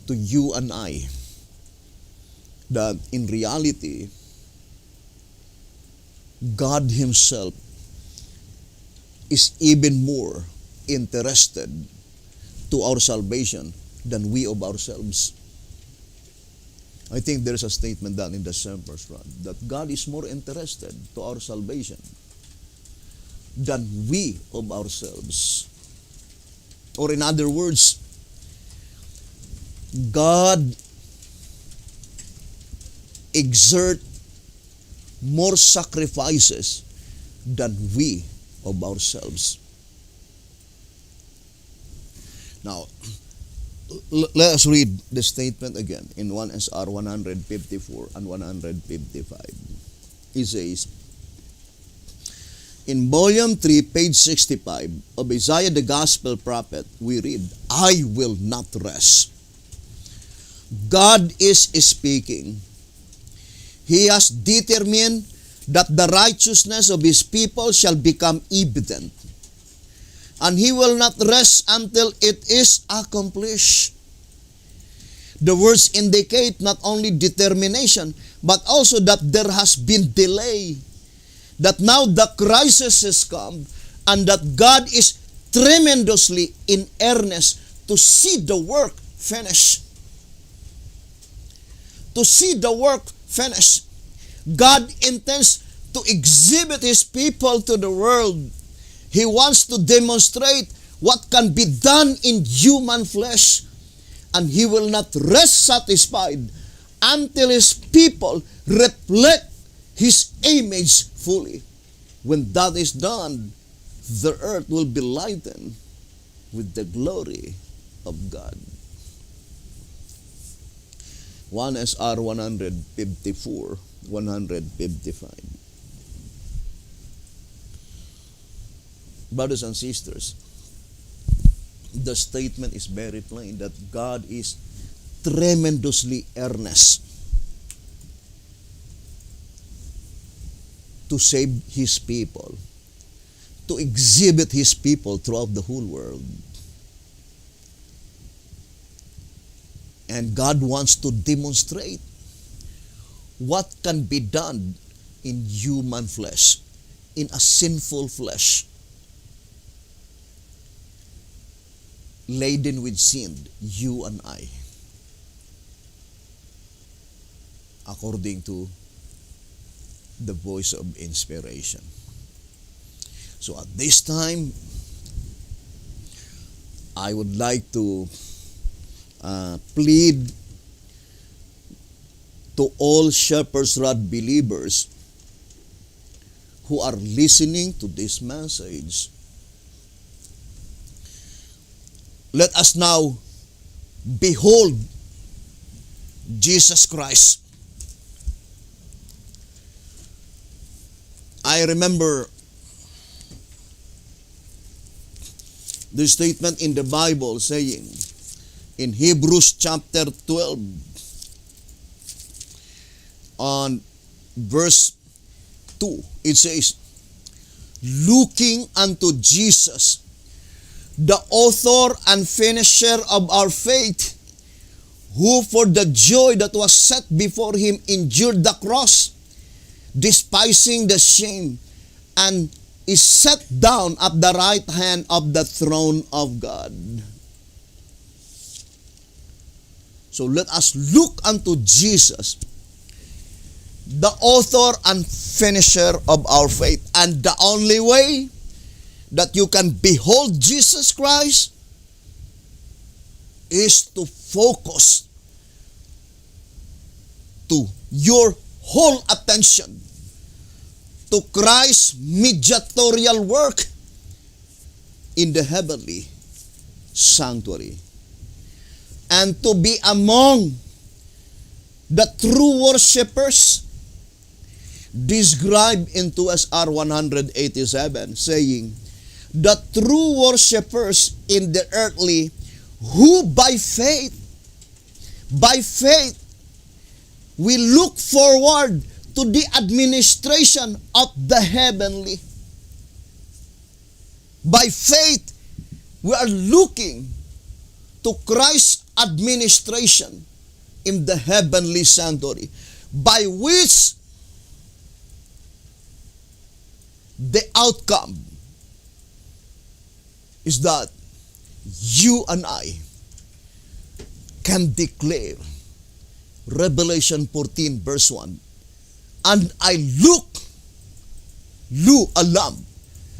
to you and I that in reality, God Himself is even more interested to our salvation than we of ourselves. I think there's a statement done in the Semper's Rod that God is more interested to our salvation than we of ourselves. Or in other words, God exert more sacrifices than we of ourselves. Now, let us read the statement again in 1 SR 154 and 155. It says, in volume 3, page 65 of Isaiah the Gospel Prophet, we read, I will not rest. God is speaking. He has determined that the righteousness of His people shall become evident. and he will not rest until it is accomplished. The words indicate not only determination, but also that there has been delay. That now the crisis has come, and that God is tremendously in earnest to see the work finished. To see the work finished. God intends to exhibit His people to the world. He wants to demonstrate what can be done in human flesh. And He will not rest satisfied until His people reflect His image fully. When that is done, the earth will be lightened with the glory of God. 1 SR 154, 155. Brothers and sisters, the statement is very plain that God is tremendously earnest to save His people, to exhibit His people throughout the whole world. And God wants to demonstrate what can be done in human flesh, in a sinful flesh, laden with sin, you and I, according to the voice of inspiration. So at this time, I would like to plead to all Shepherd's Rod believers who are listening to this message. Let us now behold Jesus Christ. I remember the statement in the Bible saying, in Hebrews chapter 12, on verse 2, it says, looking unto Jesus, the author and finisher of our faith, who for the joy that was set before Him endured the cross, despising the shame, and is set down at the right hand of the throne of God. So let us look unto Jesus, the author and finisher of our faith. And the only way that you can behold Jesus Christ is to focus to your whole attention to Christ's mediatorial work in the heavenly sanctuary, and to be among the true worshipers described in 2SR 187, saying, the true worshipers in the earthly, who by faith, we look forward to the administration of the heavenly. By faith, we are looking to Christ's administration in the heavenly sanctuary, by which the outcome is that you and I can declare Revelation 14 verse 1, and I look, lo, a lamb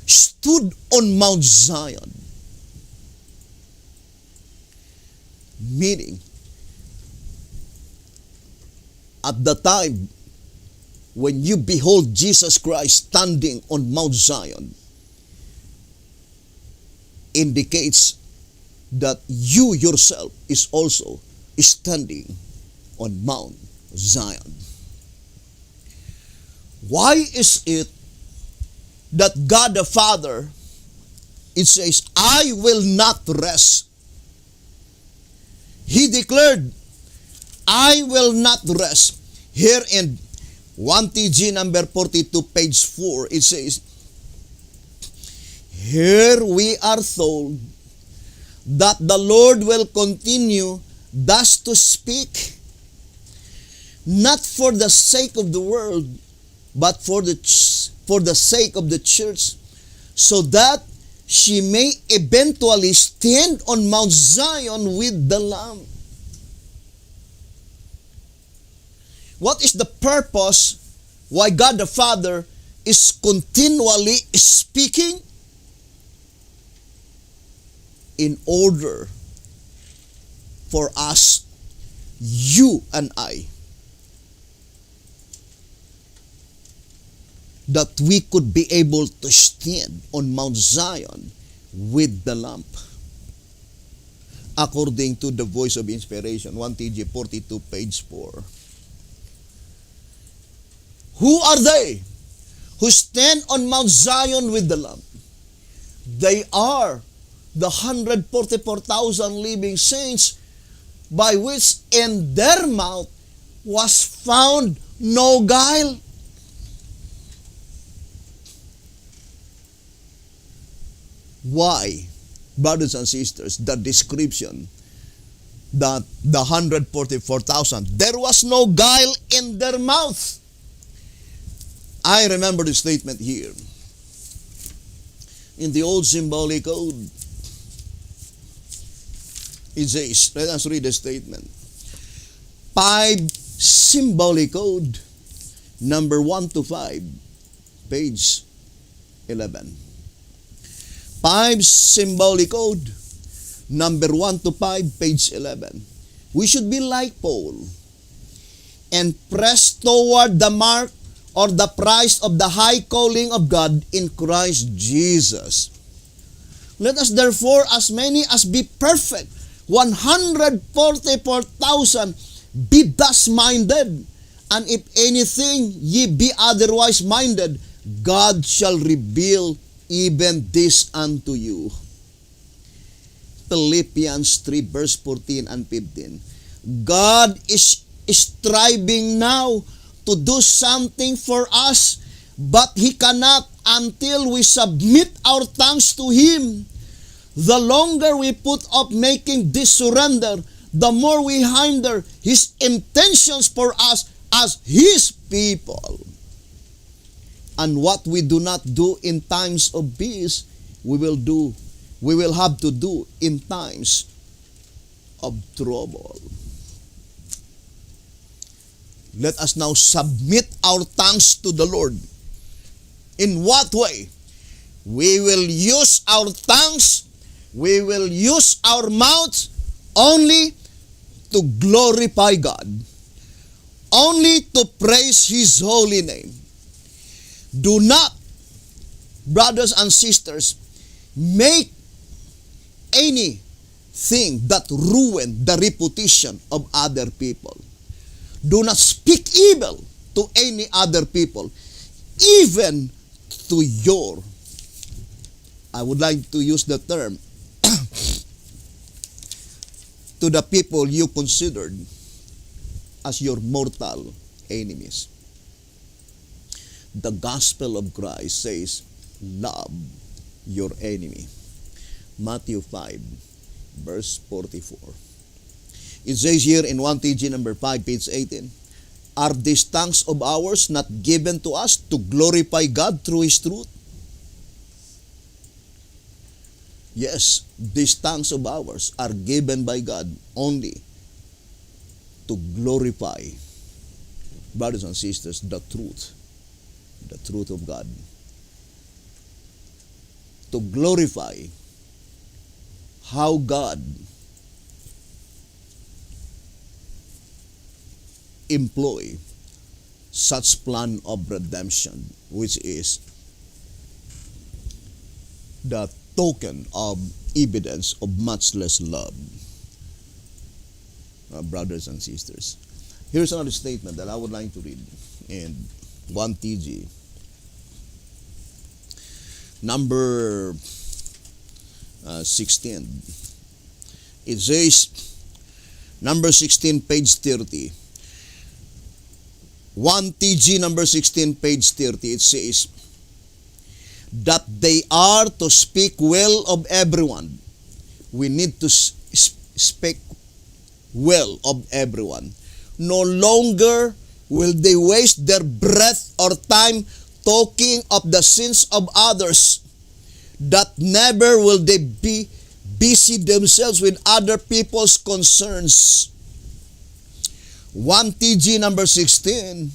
stood on Mount Zion. Meaning, at the time when you behold Jesus Christ standing on Mount Zion, indicates that you yourself is also standing on Mount Zion. Why is it that God the Father, it says, I will not rest? He declared, I will not rest. Here in 1 TG number 42, page 4, it says, Here we are told that the Lord will continue thus to speak, not for the sake of the world, but for the sake of the church, so that she may eventually stand on Mount Zion with the Lamb. What is the purpose why God the Father is continually speaking? In order for us, you and I, that we could be able to stand on Mount Zion with the Lamb. According to the Voice of Inspiration, 1TG 42, page 4. Who are they who stand on Mount Zion with the Lamb? They are the 144,000 living saints, by which in their mouth was found no guile. Why, brothers and sisters, the description that the 144,000, there was no guile in their mouth? I remember the statement here. In the old symbolic code, it says, let us read the statement. 5 symbolic code, number 1 to 5, page 11. 5 symbolic code, number 1 to 5, page 11. We should be like Paul and press toward the mark or the prize of the high calling of God in Christ Jesus. Let us therefore, as many as be perfect, 144,000, be thus minded. And if anything ye be otherwise minded, God shall reveal even this unto you. Philippians 3 verse 14 and 15. God is striving now to do something for us, but He cannot until we submit our tongues to Him. The longer we put off making this surrender, the more we hinder His intentions for us as His people. And what we do not do in times of peace, we will have to do in times of trouble. Let us now submit our tongues to the Lord. In what way? We will use our tongues, we will use our mouths only to glorify God, only to praise His holy name. Do not, brothers and sisters, make anything that ruin the reputation of other people. Do not speak evil to any other people, even to your, I would like to use the term, to the people you considered as your mortal enemies. The gospel of Christ says, love your enemy. Matthew 5, verse 44. It says here in 1TG number 5, page 18, are these tongues of ours not given to us to glorify God through His truth? Yes, these tongues of ours are given by God only to glorify, brothers and sisters, the truth of God. To glorify how God employ such plan of redemption, which is the token of evidence of much less love. Brothers and sisters, here's another statement that I would like to read in 1TG number 16. It says, number 16, page 30. 1TG number 16, page 30. It says, that they are to speak well of everyone. We need to speak well of everyone. No longer will they waste their breath or time talking of the sins of others. That never will they be busy themselves with other people's concerns. 1 TG number 16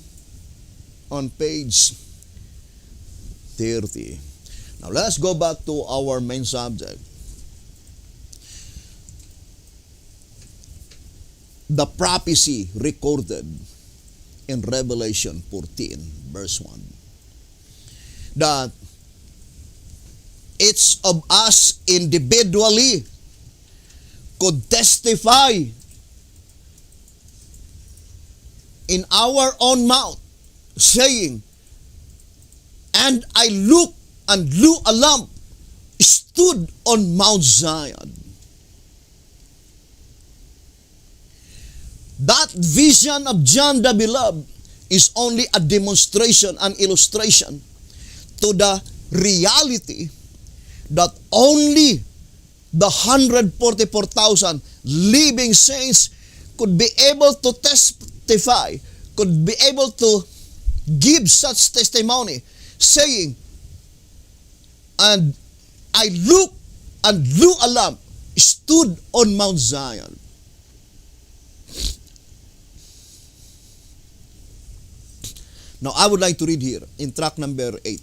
on page 30. Now let's go back to our main subject. The prophecy recorded in Revelation 14 verse 1. That each of us individually could testify in our own mouth, saying, "And I looked, and lo, a lamp stood on Mount Zion." That vision of John the Beloved is only a demonstration, an illustration to the reality that only the 144,000 living saints could be able to testify, could be able to give such testimony, saying, "And I looked, and lo, a lamp stood on Mount Zion." Now, I would like to read here in track number 8.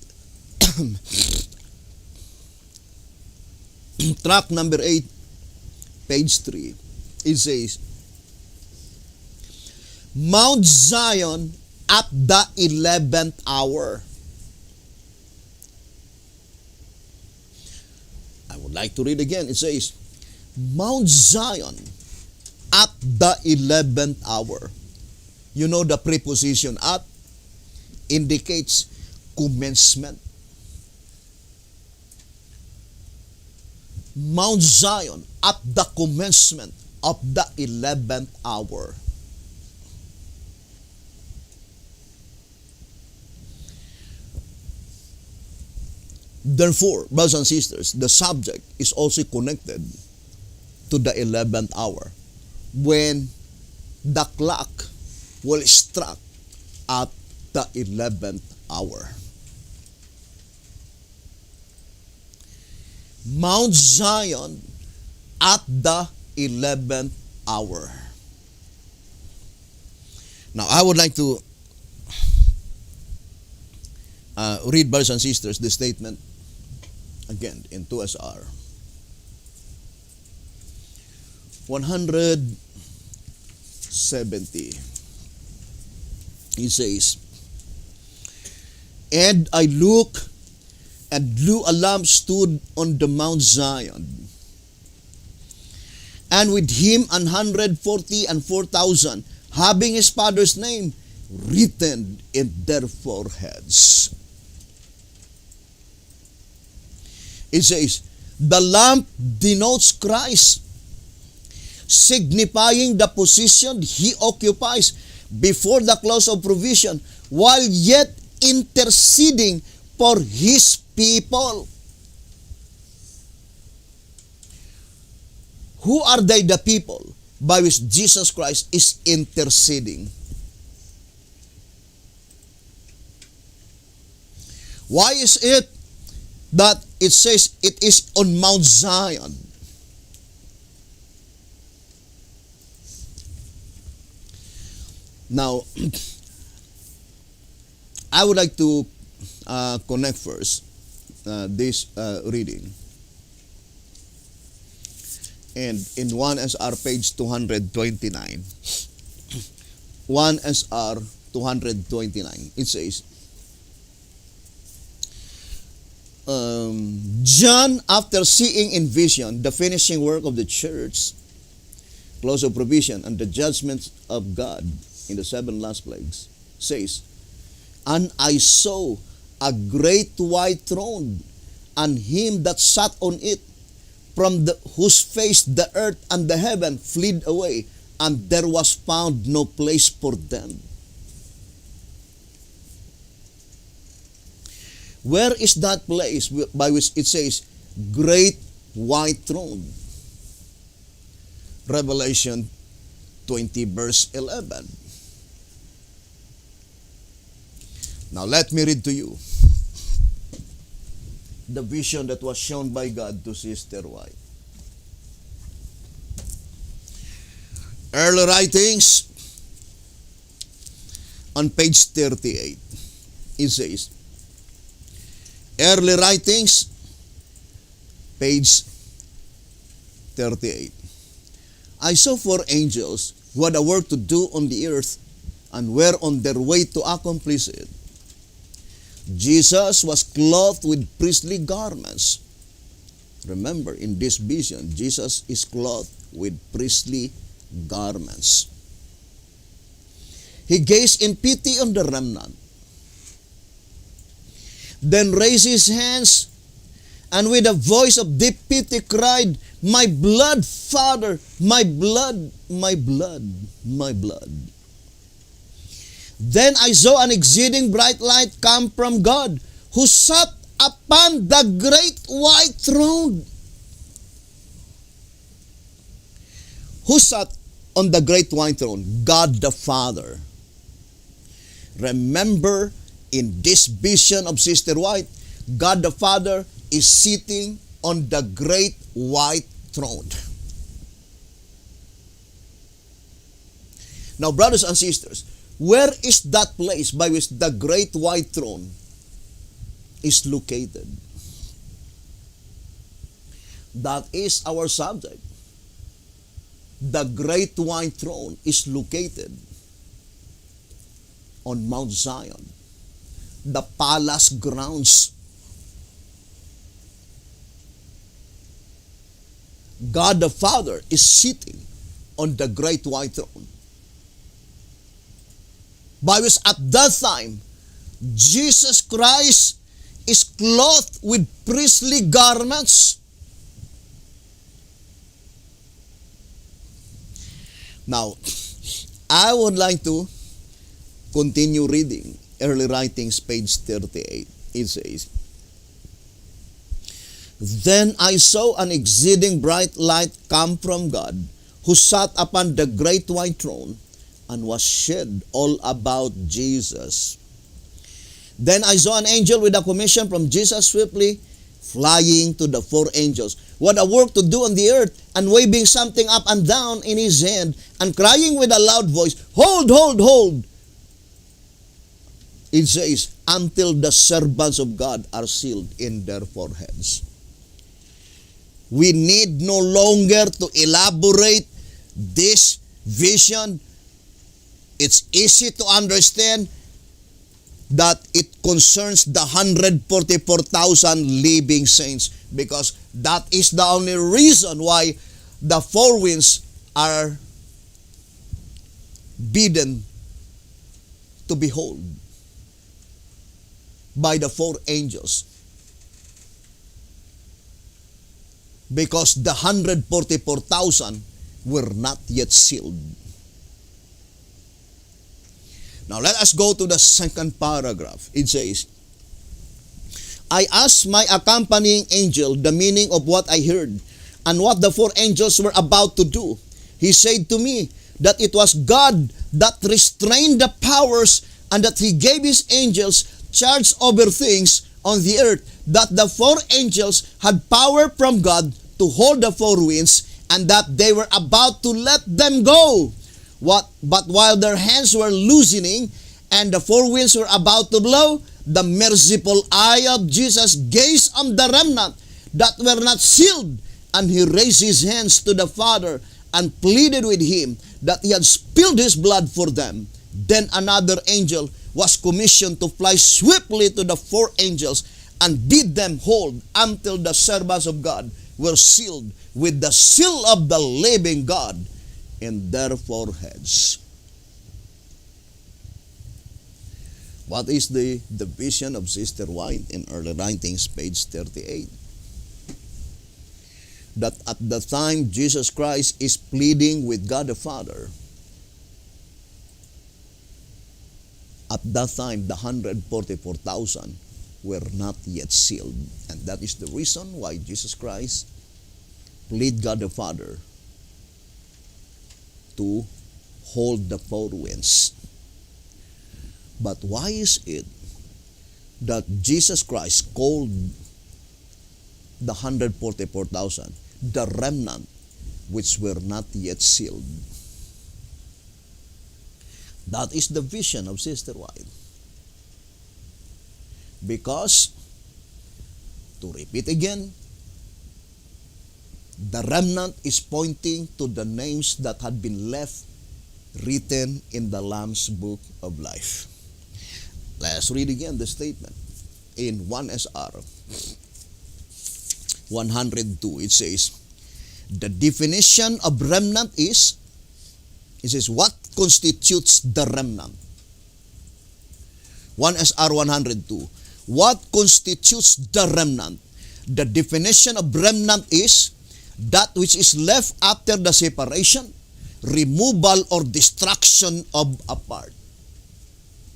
Track number 8, page 3. It says, Mount Zion at the 11th hour. I would like to read again. It says, Mount Zion at the 11th hour. You know the preposition at indicates commencement. Mount Zion at the commencement of the 11th hour. Therefore, brothers and sisters, the subject is also connected to the 11th hour, when the clock will strike at the 11th hour. Mount Zion at the 11th hour. Now, I would like to read, brothers and sisters, the statement again in 2SR 170. It says, "And I looked, and lo, a lamp stood on the Mount Zion, and with him 144,000, having his father's name written in their foreheads." It says, the lamp denotes Christ, signifying the position he occupies before the close of provision, while yet interceding for his people. Who are they, the people by which Jesus Christ is interceding? Why is it that it says it is on Mount Zion? Now, I would like to connect first this reading. And in 1SR page 229, 1SR 229, it says, John, after seeing in vision the finishing work of the church, close of provision, and the judgments of God in the 7 last plagues, says, "And I saw a great white throne, and him that sat on it, from whose face the earth and the heaven fled away, and there was found no place for them. Where is that place by which it says, great white throne? Revelation 20 verse 11. Now let me read to you the vision that was shown by God to Sister White. Early writings on page 38. It says, early writings, page 38. I saw four angels who had a work to do on the earth and were on their way to accomplish it. Jesus was clothed with priestly garments. Remember, in this vision, Jesus is clothed with priestly garments. He gazed in pity on the remnant, then raised his hands, and with a voice of deep pity cried, my blood, Father, my blood, my blood, my blood. Then I saw an exceeding bright light come from God, who sat upon the great white throne. Who sat on the great white throne? God the Father. Remember, in this vision of Sister White, God the Father is sitting on the great white throne. Now, brothers and sisters, where is that place by which the great white throne is located? That is our subject. The great white throne is located on Mount Zion, the palace grounds. God the Father is sitting on the great white throne, by which at that time Jesus Christ is clothed with priestly garments. Now, I would like to continue reading early writings, page 38. It says, then I saw an exceeding bright light come from God, who sat upon the great white throne, and was shed all about Jesus. Then I saw an angel with a commission from Jesus swiftly flying to the four angels. What a work to do on the earth, and waving something up and down in his hand, and crying with a loud voice, hold, hold, hold. It says, until the servants of God are sealed in their foreheads. We need no longer to elaborate this vision. It's easy to understand that it concerns the 144,000 living saints, because that is the only reason why the four winds are bidden to behold by the four angels. Because the 144,000 were not yet sealed. Now let us go to the second paragraph. It says, I asked my accompanying angel the meaning of what I heard and what the four angels were about to do. He said to me that it was God that restrained the powers, and that he gave his angels charge over things on the earth, that the four angels had power from God to hold the four winds, and that they were about to let them go. But while their hands were loosening and the four winds were about to blow, the merciful eye of Jesus gazed on the remnant that were not sealed, and he raised his hands to the Father and pleaded with him that he had spilled his blood for them. Then another angel was commissioned to fly swiftly to the four angels and bid them hold until the servants of God were sealed with the seal of the living God in their foreheads. What is the vision of Sister White in early writings, page 38? That at the time Jesus Christ is pleading with God the Father, at that time the 144,000 were not yet sealed. And that is the reason why Jesus Christ plead God the Father to hold the four winds. But why is it that Jesus Christ called the 144,000 the remnant which were not yet sealed? That is the vision of Sister White. Because, to repeat again, the remnant is pointing to the names that had been left written in the Lamb's Book of Life. Let's read again the statement. In 1 SR 102, it says, the definition of remnant is, it says, what constitutes the remnant? 1 SR 102. What constitutes the remnant? The definition of remnant is that which is left after the separation, removal, or destruction of a part.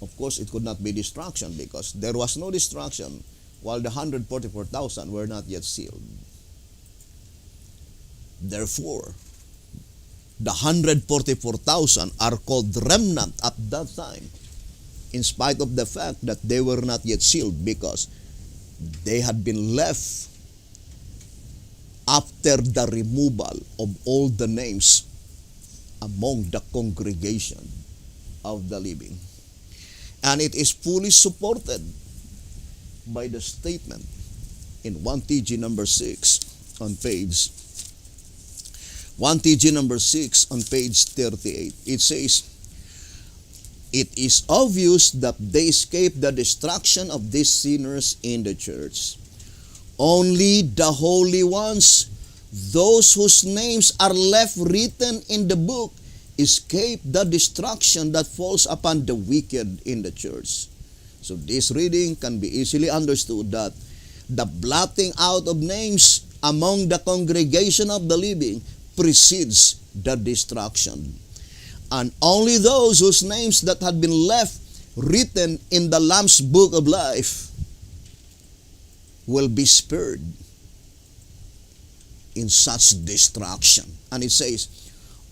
Of course, it could not be destruction because there was no destruction while the 144,000 were not yet sealed. Therefore, the 144,000 are called remnant at that time, in spite of the fact that they were not yet sealed, because they had been left after the removal of all the names among the congregation of the living. And it is fully supported by the statement in 1 TG number 6 on page 1 TG number 6 on page 38. It says, it is obvious that they escaped the destruction of these sinners in the church. Only the holy ones, those whose names are left written in the book, escape the destruction that falls upon the wicked in the church. So this reading can be easily understood that the blotting out of names among the congregation of the living precedes the destruction. And only those whose names that had been left written in the Lamb's Book of Life will be spared in such destruction. And it says,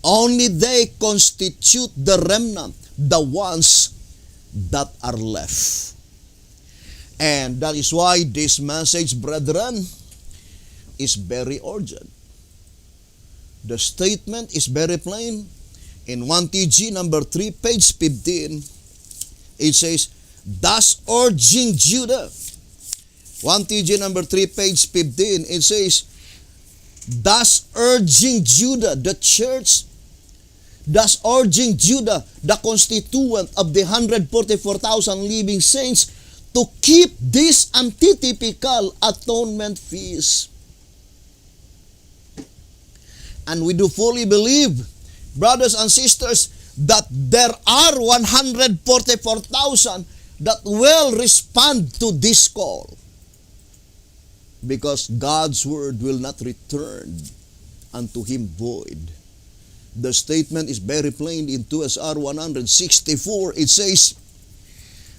only they constitute the remnant, the ones that are left. And that is why this message, brethren, is very urgent. The statement is very plain. In 1 TG number 3, page 15, it says, thus urging Judah. 1 TG number 3, page 15, it says, thus urging Judah, the church, thus urging Judah, the constituent of the 144,000 living saints, to keep this antitypical atonement feast. And we do fully believe, brothers and sisters, that there are 144,000 that will respond to this call. Because God's word will not return unto him void. The statement is very plain in 2 SR 164. It says,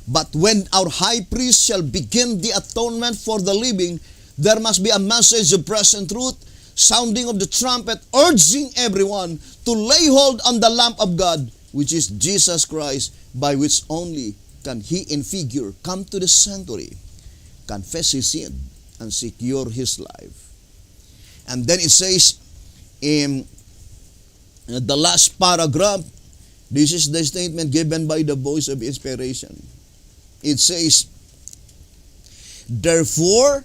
but when our high priest shall begin the atonement for the living, there must be a message of present truth, sounding of the trumpet, urging everyone to lay hold on the Lamb of God, which is Jesus Christ, by which only can he in figure come to the sanctuary, confess his sin, and secure his life. And then it says in the last paragraph, this is the statement given by the voice of inspiration. It says, therefore,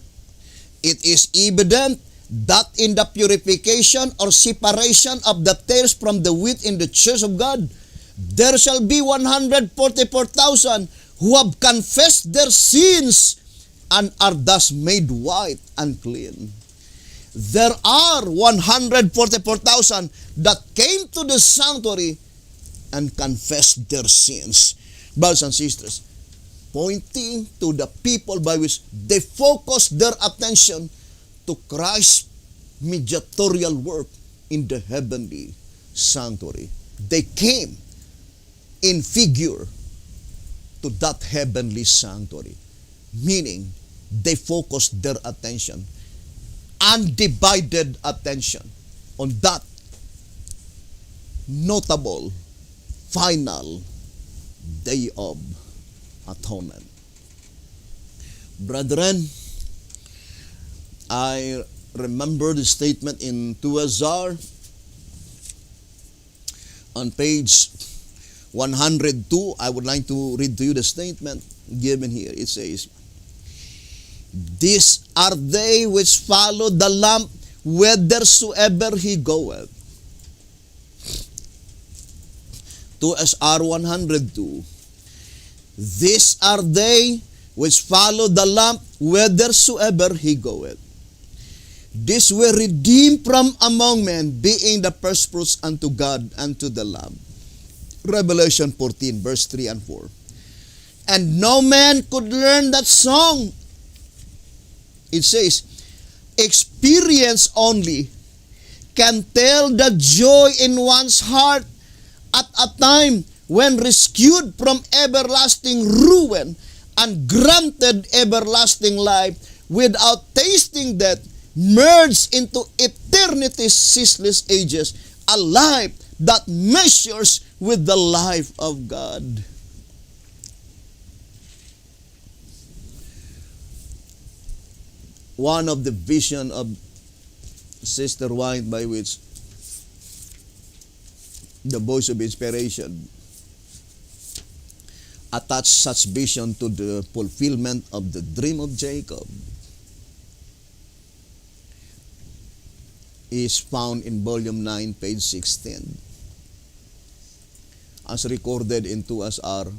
it is evident that in the purification or separation of the tares from the wheat in the church of God, there shall be 144,000 who have confessed their sins and are thus made white and clean. There are 144,000 that came to the sanctuary and confessed their sins. Brothers and sisters, pointing to the people by which they focus their attention to Christ's mediatorial work in the heavenly sanctuary. They came in figure to that heavenly sanctuary, meaning they focused their attention, undivided attention, on that notable final day of atonement. Brethren, I remember the statement in Tuazar on page 102. I would like to read to you the statement given here. It says, "These are they which follow the Lamb whithersoever he goeth." Tuazar 102. "These are they which follow the Lamb whithersoever he goeth. These were redeemed from among men, being the firstfruits unto God and to the Lamb." Revelation 14, verse 3 and 4. "And no man could learn that song." It says, experience only can tell the joy in one's heart at a time when rescued from everlasting ruin and granted everlasting life, without tasting death, merged into eternity's ceaseless ages, a life that measures with the life of God. One of the vision of Sister White by which the voice of inspiration attached such vision to the fulfillment of the dream of Jacob is found in volume 9, page 16, as recorded in 2SR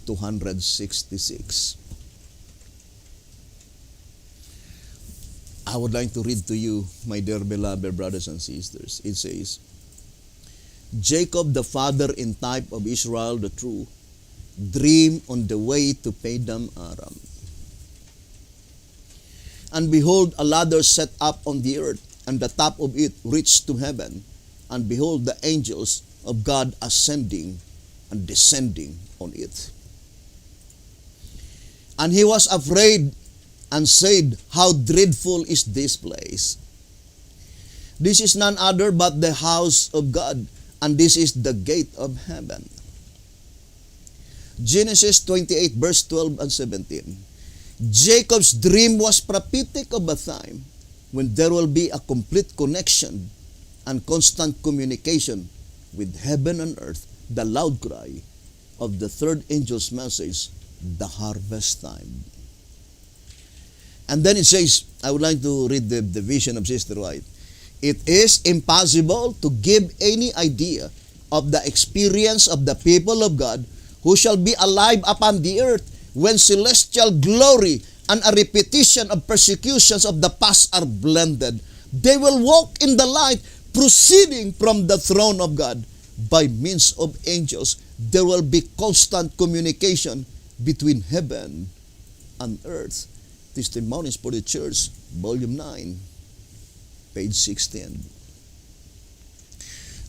266. I would like to read to you, my dear beloved brothers and sisters. It says, "Jacob, the father in type of Israel the true, dreamed on the way to Padan Aram. And behold, a ladder set up on the earth, and the top of it reached to heaven. And behold, the angels of God ascending and descending on it. And he was afraid and said, How dreadful is this place! This is none other but the house of God, and this is the gate of heaven." Genesis 28, verse 12 and 17. Jacob's dream was prophetic of a time when there will be a complete connection and constant communication with heaven and earth, the loud cry of the third angel's message, the harvest time. And then it says, I would like to read the vision of Sister White. "It is impossible to give any idea of the experience of the people of God who shall be alive upon the earth when celestial glory and a repetition of persecutions of the past are blended. They will walk in the light proceeding from the throne of God. By means of angels, there will be constant communication between heaven and earth." Testimonies for the Church, volume 9, page 16.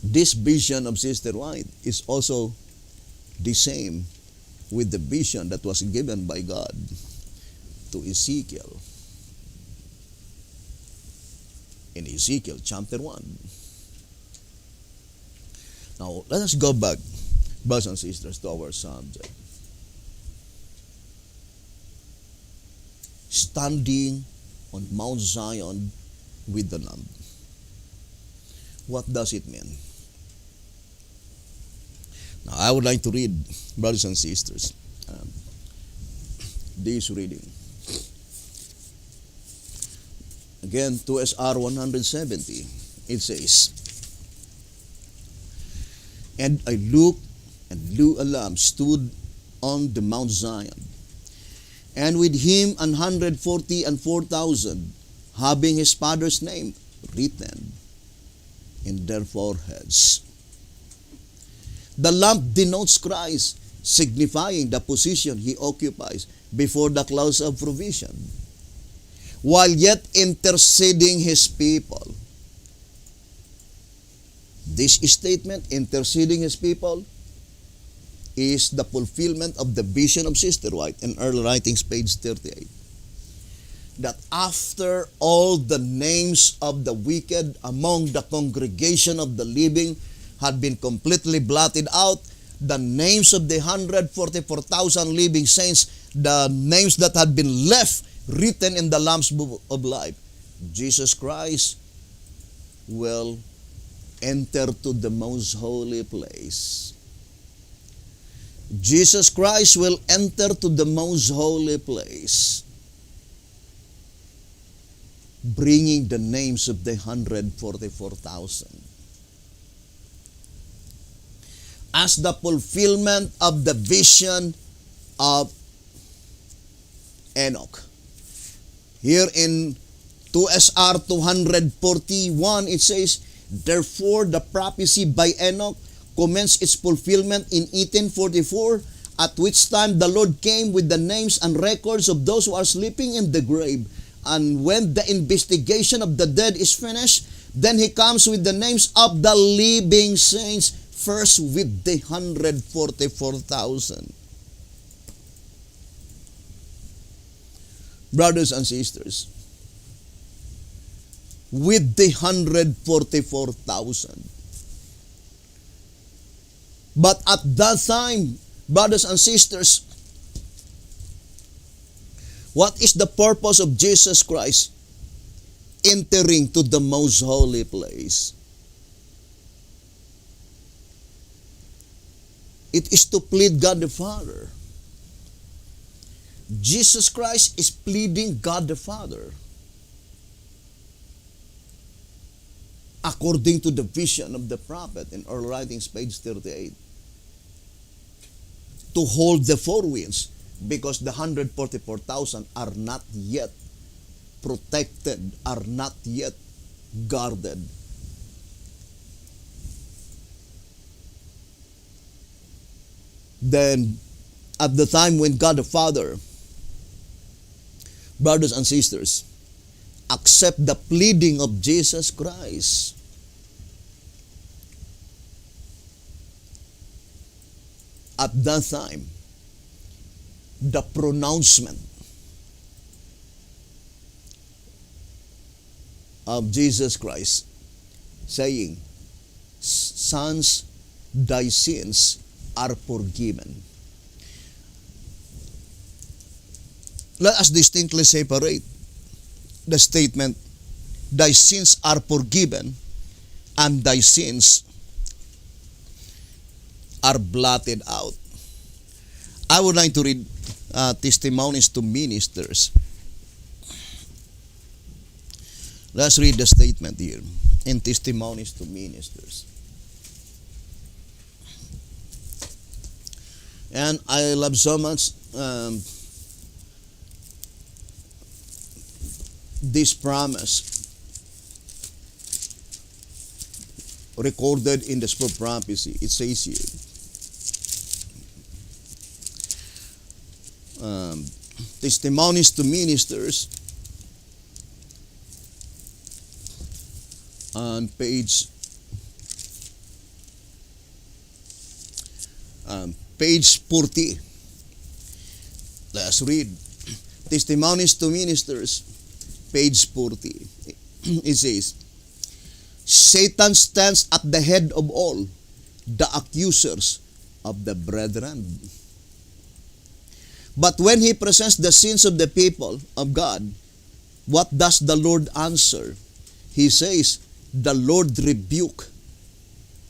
This vision of Sister White is also the same with the vision that was given by God to Ezekiel in Ezekiel chapter 1. Now, let us go back, brothers and sisters, to our subject. Standing on Mount Zion with the Lamb. What does it mean? Now, I would like to read, brothers and sisters, this reading. Again, 2SR 170. It says, "And I looked, and lo, a Lamb stood on the Mount Zion, and with him 144,000, having his father's name written in their foreheads." The lamp denotes Christ, signifying the position he occupies before the clouds of provision, while yet interceding his people. This statement, interceding his people, is the fulfillment of the vision of Sister White in Early Writings, page 38. that after all the names of the wicked among the congregation of the living had been completely blotted out, the names of the 144,000 living saints, the names that had been left written in the Lamb's Book of Life, Jesus Christ will enter to the most holy place. Jesus Christ will enter to the most holy place, bringing the names of the 144,000 as the fulfillment of the vision of Enoch. Here in 2SR 241, it says, therefore the prophecy by Enoch commenced its fulfillment in 1844, at which time the Lord came with the names and records of those who are sleeping in the grave. And when the investigation of the dead is finished, then he comes with the names of the living saints, first with the 144,000. Brothers and sisters, with the 144,000. But at that time, brothers and sisters, what is the purpose of Jesus Christ entering to the most holy place? It is to plead God the Father. Jesus Christ is pleading God the Father, according to the vision of the prophet in Early Writings, page 38, to hold the four winds, because the 144,000 are not yet protected, are not yet guarded. Then, at the time when God the Father, brothers and sisters, accept the pleading of Jesus Christ, at that time, the pronouncement of Jesus Christ saying, sons, thy sins are forgiven. Let us distinctly separate the statement, thy sins are forgiven, and thy sins are blotted out. I would like to read Testimonies to Ministers. Let's read the statement here in Testimonies to Ministers. And I love so much this promise recorded in the Book of Prophecy. It says here, Testimonies to Ministers, on page 40. Let's read Testimonies to Ministers, page 40. It says, Satan stands at the head of all, the accusers of the brethren. But when he presents the sins of the people of God, what does the Lord answer? He says, the Lord rebuke,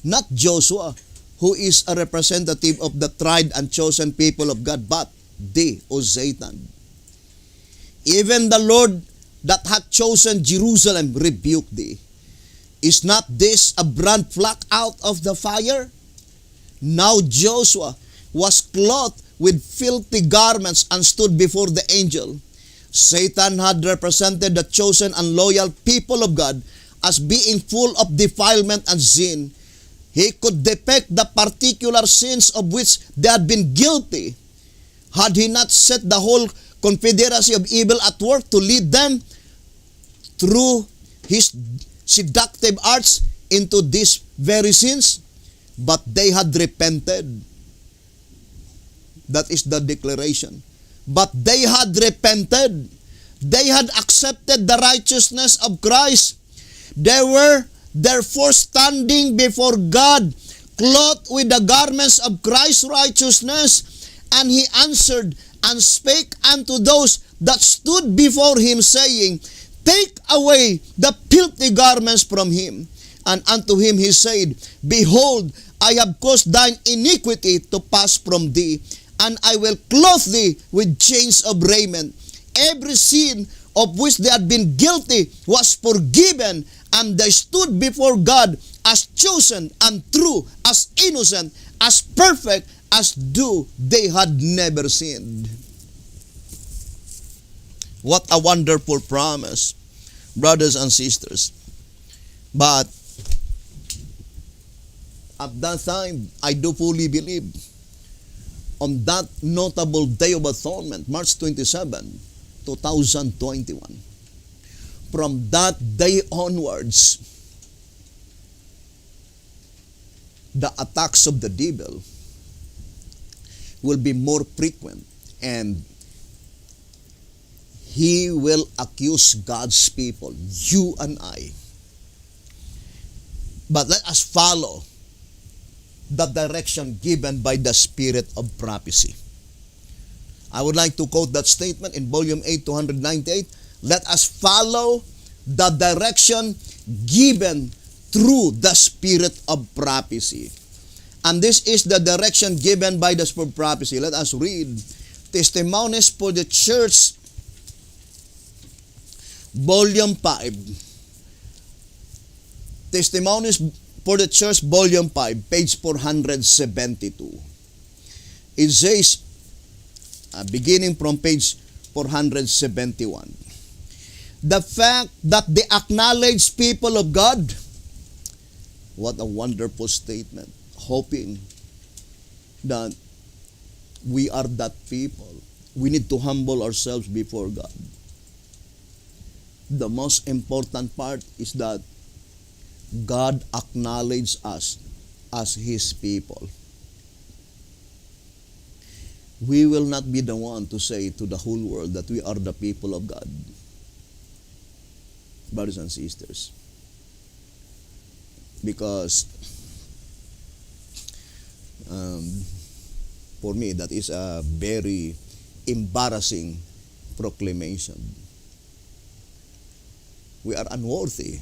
not Joshua, who is a representative of the tried and chosen people of God, but thee, O Satan. Even the Lord that hath chosen Jerusalem rebuke thee. Is not this a brand plucked out of the fire? Now Joshua was clothed with filthy garments and stood before the angel. Satan had represented the chosen and loyal people of God as being full of defilement and sin. He could depict the particular sins of which they had been guilty. Had he not set the whole confederacy of evil at work to lead them through his seductive arts into these very sins? But they had repented. That is the declaration. But they had repented. They had accepted the righteousness of Christ. They were therefore standing before God, clothed with the garments of Christ's righteousness. And he answered and spake unto those that stood before him, saying, Take away the filthy garments from him. And unto him he said, Behold, I have caused thine iniquity to pass from thee, and I will clothe thee with chains of raiment. Every sin of which they had been guilty was forgiven, and they stood before God as chosen and true, as innocent, as perfect, as though they had never sinned. What a wonderful promise, brothers and sisters. But at that time, I do fully believe, on that notable day of atonement, March 27, 2021, from that day onwards, the attacks of the devil will be more frequent, and he will accuse God's people, you and I. But let us follow the direction given by the Spirit of prophecy. I would like to quote that statement in volume 8, 298. Let us follow the direction given through the Spirit of prophecy. And this is the direction given by the Spirit of prophecy. Let us read Testimonies for the Church, volume 5. Testimonies for the Church, volume 5, page 472. It says, beginning from page 471, the fact that the acknowledged people of God, what a wonderful statement, hoping that we are that people. We need to humble ourselves before God. The most important part is that God acknowledges us as His people. We will not be the one to say to the whole world that we are the people of God. Brothers and sisters. Because for me, that is a very embarrassing proclamation. We are unworthy.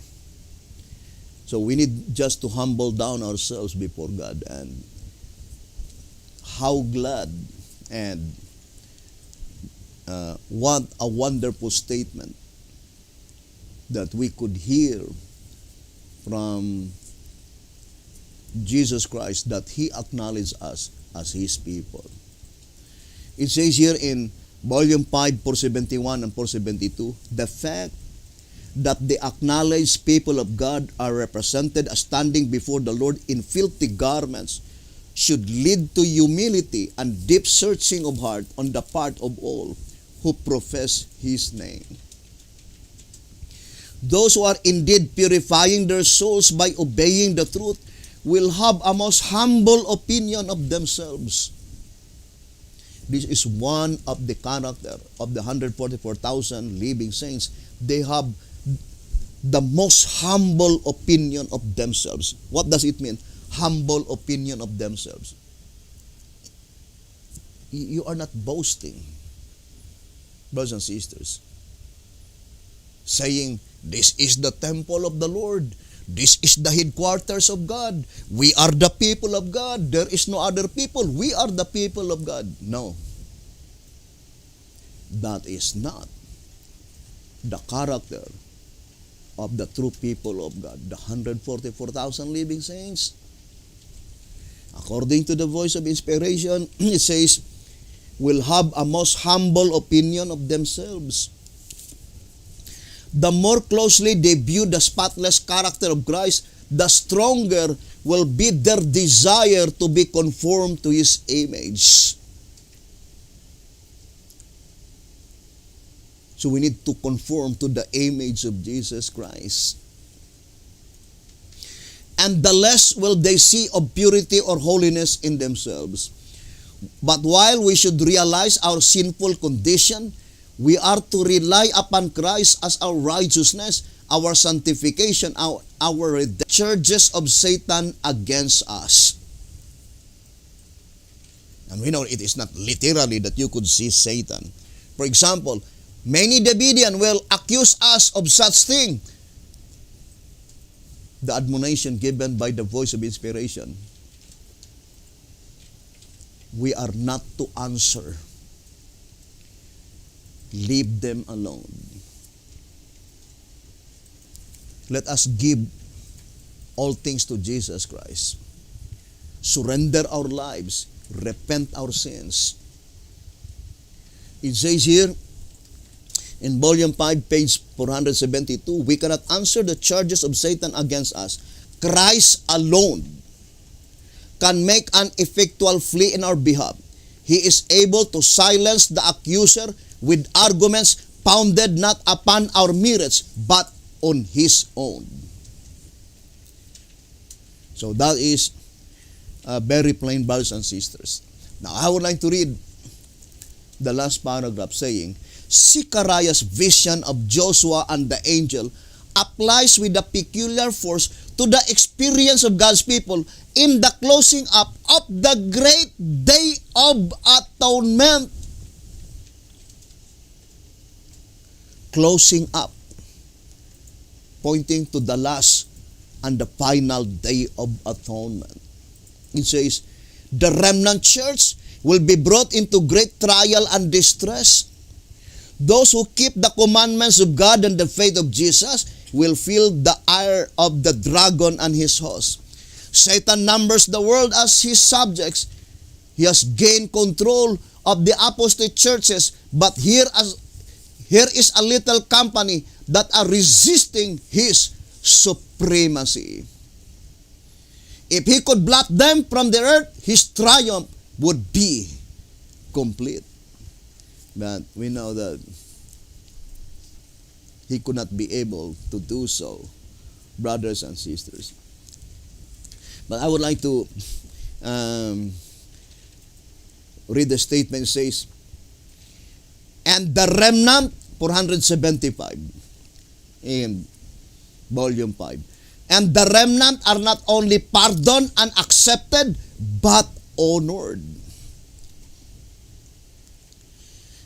So we need just to humble down ourselves before God. And how glad and what a wonderful statement that we could hear from Jesus Christ, that He acknowledged us as His people. It says here in volume 5, 471 and 472, the fact that the acknowledged people of God are represented as standing before the Lord in filthy garments should lead to humility and deep searching of heart on the part of all who profess His name. Those who are indeed purifying their souls by obeying the truth will have a most humble opinion of themselves. This is one of the character of the 144,000 living saints. They have the most humble opinion of themselves. What does it mean? Humble opinion of themselves. You are not boasting, brothers and sisters, saying, this is the temple of the Lord. This is the headquarters of God. We are the people of God. There is no other people. We are the people of God. No. That is not the character of the true people of God, the 144,000 living saints. According to the voice of inspiration, it says, will have a most humble opinion of themselves. The more closely they view the spotless character of Christ, the stronger will be their desire to be conformed to His image. So we need to conform to the image of Jesus Christ. And the less will they see of purity or holiness in themselves. But while we should realize our sinful condition, We are to rely upon Christ as our righteousness, our sanctification, our redemption. Charges of Satan against us. And we know it is not literally that you could see Satan. For example, many Davidian will accuse us of such thing. The admonition given by the voice of inspiration. We are not to answer. Leave them alone. Let us give all things to Jesus Christ. Surrender our lives. Repent our sins. It says here, in volume 5, page 472, we cannot answer the charges of Satan against us. Christ alone can make an effectual plea in our behalf. He is able to silence the accuser with arguments founded not upon our merits, but on his own. So that is very plain, brothers and sisters. Now, I would like to read the last paragraph saying, Zechariah's vision of Joshua and the angel applies with a peculiar force to the experience of God's people in the closing up of the great day of atonement. Closing up, pointing to the last and the final day of atonement. It says, the remnant church will be brought into great trial and distress. Those who keep the commandments of God and the faith of Jesus will feel the ire of the dragon and his host. Satan numbers the world as his subjects. He has gained control of the apostate churches, but here is a little company that are resisting his supremacy. If he could blot them from the earth, his triumph would be complete. But we know that he could not be able to do so, brothers and sisters. But I would like to read the statement. It says, and the remnant, 475, in volume 5. And the remnant are not only pardoned and accepted, but honored.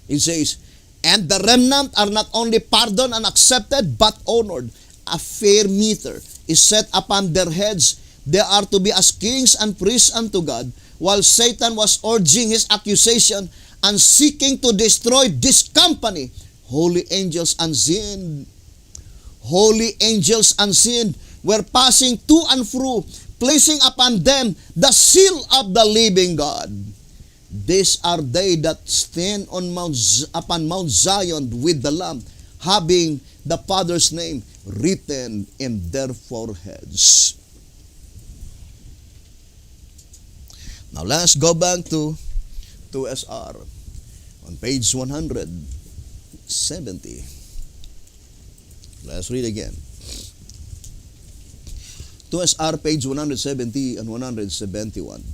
It says, and the remnant are not only pardoned and accepted, but honored. A fair meter is set upon their heads. They are to be as kings and priests unto God, while Satan was urging his accusation and seeking to destroy this company. Holy angels unseen were passing to and fro, placing upon them the seal of the living God. These are they that stand upon Mount Zion with the Lamb, having the Father's name written in their foreheads. Now let's go back to 2SR on page 170. Let's read again. 2SR page 170 and 171.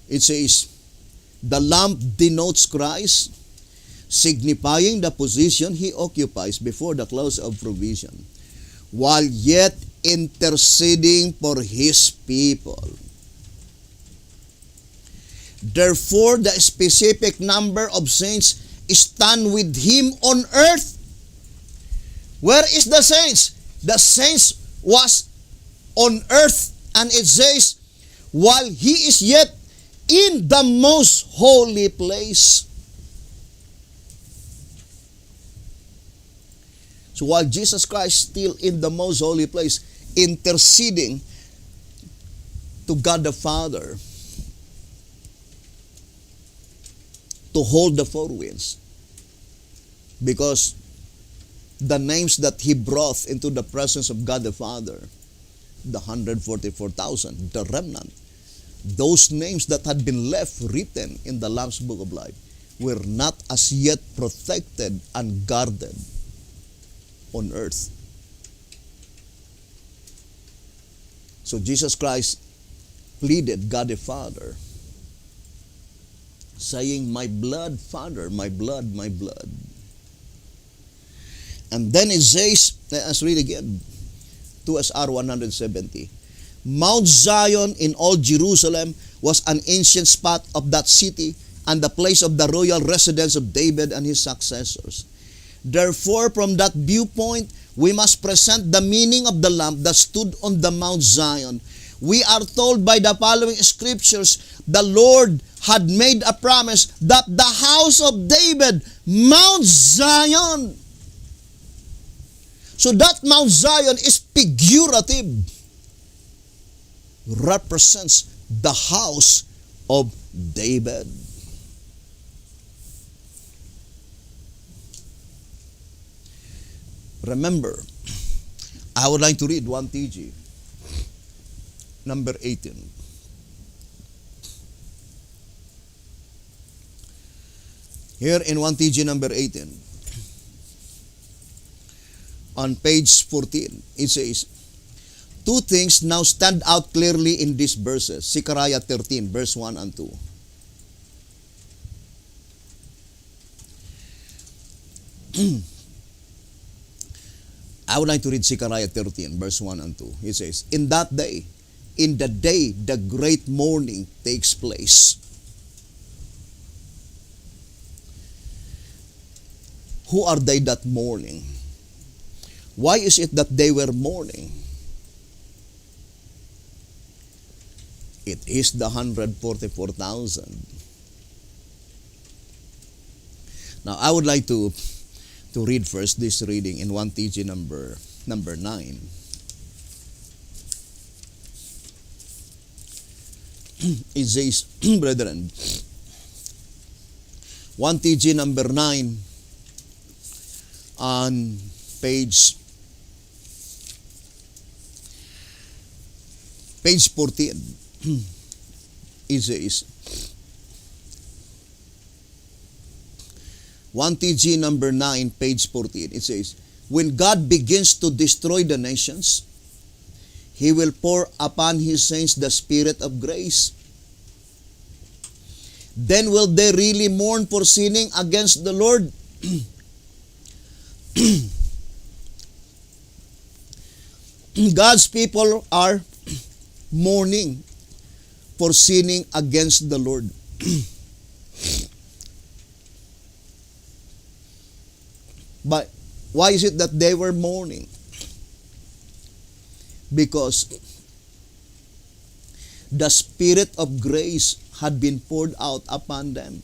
It says, the lamp denotes Christ, signifying the position he occupies before the close of provision, while yet interceding for his people. Therefore, the specific number of saints stand with him on earth. Where is the saints? The saints was on earth, and it says, while he is yet in the most holy place. So while Jesus Christ still in the most holy place, interceding to God the Father to hold the four winds, because the names that he brought into the presence of God the Father, the 144,000, the remnant, those names that had been left written in the Lamb's Book of Life were not as yet protected and guarded on earth. So Jesus Christ pleaded God the Father saying, "My blood, Father, my blood, my blood." And then it says, let's read again, 2SR 170. Mount Zion in old Jerusalem was an ancient spot of that city and the place of the royal residence of David and his successors. Therefore, from that viewpoint, we must present the meaning of the lamp that stood on the Mount Zion. We are told by the following scriptures, the Lord had made a promise that the house of David, Mount Zion. So that Mount Zion is figurative, represents the house of David. Remember, I would like to read 1 TG, number 18. Here in 1 TG number 18, on page 14, it says, two things now stand out clearly in these verses. Zechariah 13, verse 1 and 2. I would like to read Zechariah 13, verse 1 and 2. It says, in that day, in the day the great mourning takes place. Who are they that mourning? Why is it that they were mourning? It is the 144,000. Now, I would like to read first this reading in 1 TG number 9. It says, brethren, 1 TG number 9 on page 14. It says, 1 TG number 9, page 14, it says, when God begins to destroy the nations, He will pour upon His saints the Spirit of grace. Then will they really mourn for sinning against the Lord? God's people are mourning for sinning against the Lord. But why is it that they were mourning? Because the Spirit of grace had been poured out upon them.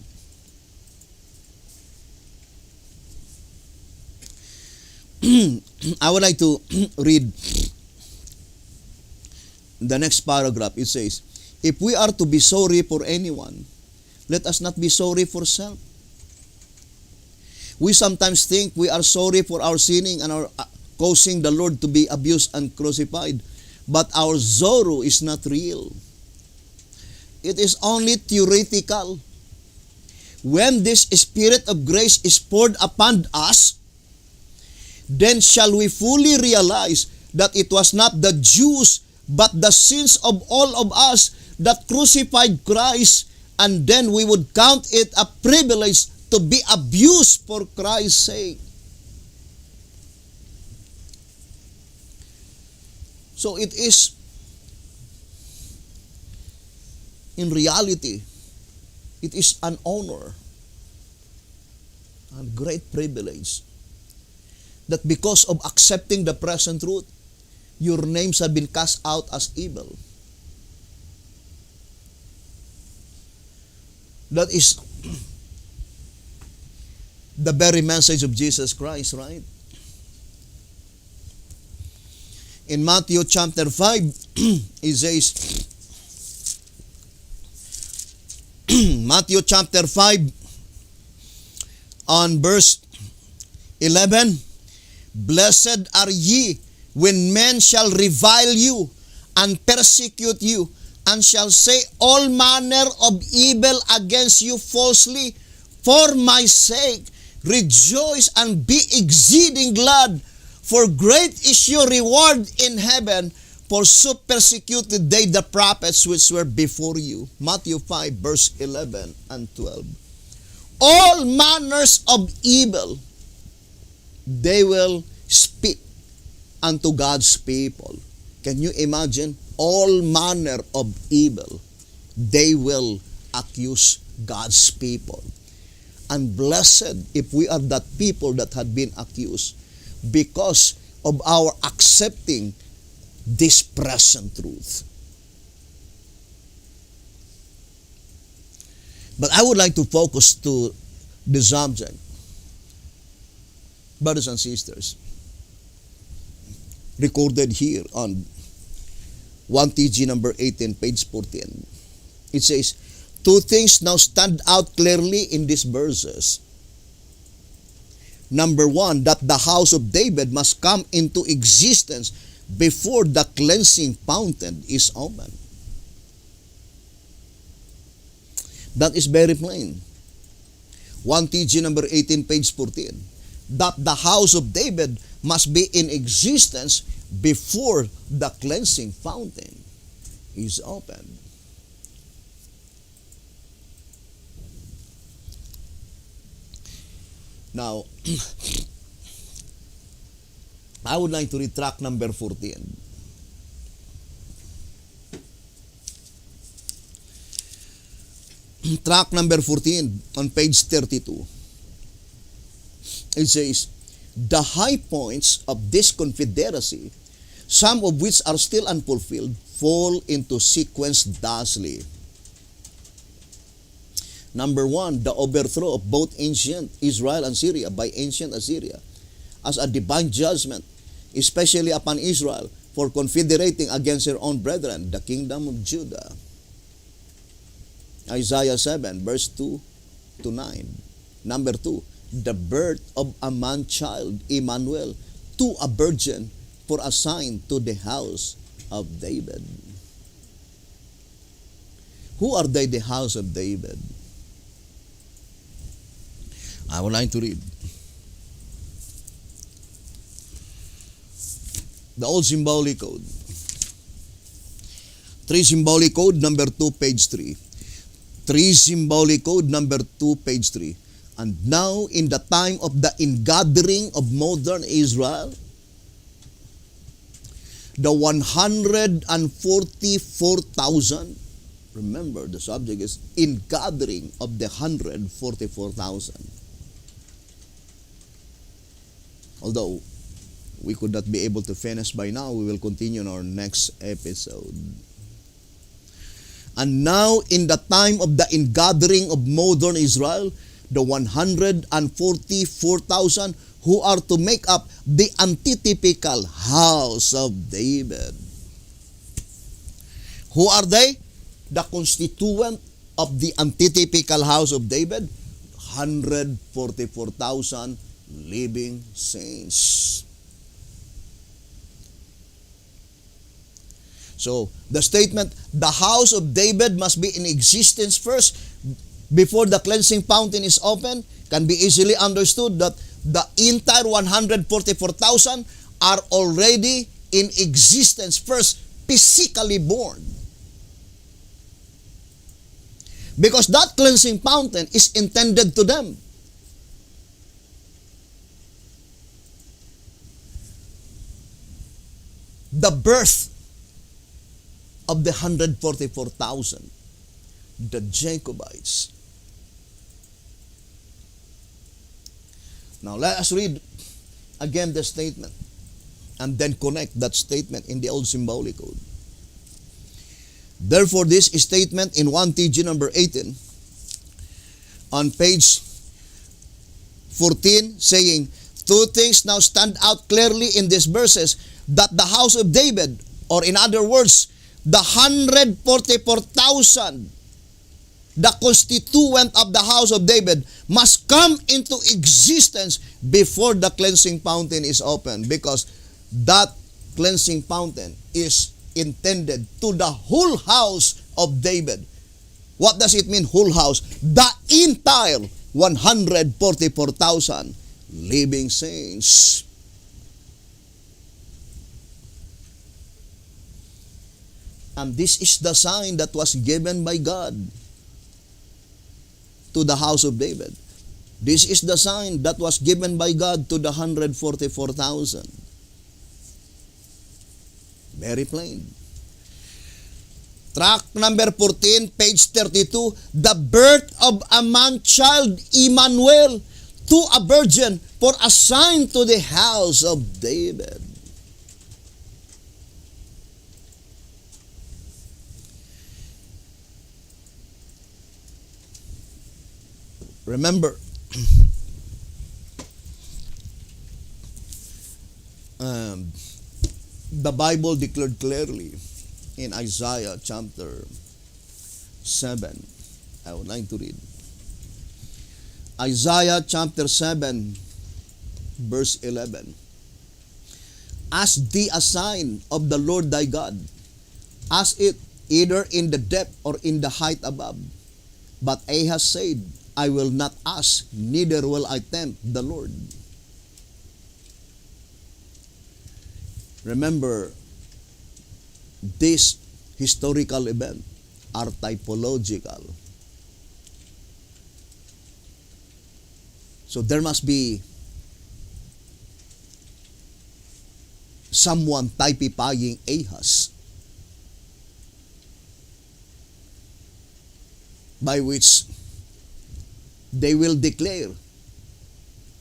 I would like to read the next paragraph. It says, if we are to be sorry for anyone, let us not be sorry for self. We sometimes think we are sorry for our sinning and our causing the Lord to be abused and crucified. But our sorrow is not real. It is only theoretical. When this Spirit of grace is poured upon us, then shall we fully realize that it was not the Jews but the sins of all of us that crucified Christ, and then we would count it a privilege to be abused for Christ's sake. So it is, in reality, it is an honor and great privilege that because of accepting the present truth, your names have been cast out as evil. That is the very message of Jesus Christ, right? In Matthew chapter 5, it says, Matthew chapter 5, on verse 11, blessed are ye when men shall revile you and persecute you, and shall say all manner of evil against you falsely for my sake. Rejoice and be exceeding glad, for great is your reward in heaven. For so persecuted they the prophets which were before you. Matthew 5 verse 11 and 12. All manners of evil they will speak unto God's people. Can you imagine? All manner of evil they will accuse God's people. And blessed if we are that people that had been accused because of our accepting this present truth. But I would like to focus to the subject. Brothers and sisters, recorded here on 1TG number 18, page 14. It says, two things now stand out clearly in these verses. Number one, that the house of David must come into existence before the cleansing fountain is opened. That is very plain. 1TG number 18, page 14. That the house of David must be in existence before the cleansing fountain is opened. Now, I would like to read track number 14. Track number 14 on page 32. It says, the high points of this confederacy, some of which are still unfulfilled, fall into sequence thusly. Number one, the overthrow of both ancient Israel and Syria by ancient Assyria as a divine judgment, especially upon Israel for confederating against their own brethren, the kingdom of Judah. Isaiah 7, verse 2 to 9. Number 2, the birth of a man-child, Emmanuel, to a virgin for a sign to the house of David. Who are they, the house of David? I would like to read. The old symbolic code. 3 symbolic code, number 2, page 3. 3 symbolic code, number 2, page 3. And now, in the time of the ingathering of modern Israel, the 144,000, remember the subject is ingathering of the 144,000. Although we could not be able to finish by now, we will continue in our next episode. And now, in the time of the ingathering of modern Israel, the 144,000 who are to make up the antitypical house of David. Who are they? The constituent of the antitypical house of David, 144,000 living saints. So, the statement, the house of David must be in existence first before the cleansing fountain is open, can be easily understood that the entire 144,000 are already in existence first, physically born. Because that cleansing fountain is intended to them. The birth of the 144,000, the Jacobites. Now let us read again the statement and then connect that statement in the old symbolic code. Therefore, this statement in 1TG number 18 on page 14 saying, two things now stand out clearly in these verses, that the house of David, or in other words, the 144,000, the constituent of the house of David, must come into existence before the cleansing fountain is opened, because that cleansing fountain is intended to the whole house of David. What does it mean, whole house? The entire 144,000 living saints. And this is the sign that was given by God to the house of David. This is the sign that was given by God to the 144,000. Very plain. Track number 14, page 32, the birth of a man-child, Emmanuel, to a virgin, for a sign to the house of David. Remember, the Bible declared clearly in Isaiah chapter 7. I would like to read. Isaiah chapter 7, verse 11. Ask thee a sign of the Lord thy God. Ask it either in the depth or in the height above. But Ahaz said, I will not ask, neither will I tempt the Lord. Remember, this historical event are typological. So there must be someone typifying Ahaz, by which they will declare,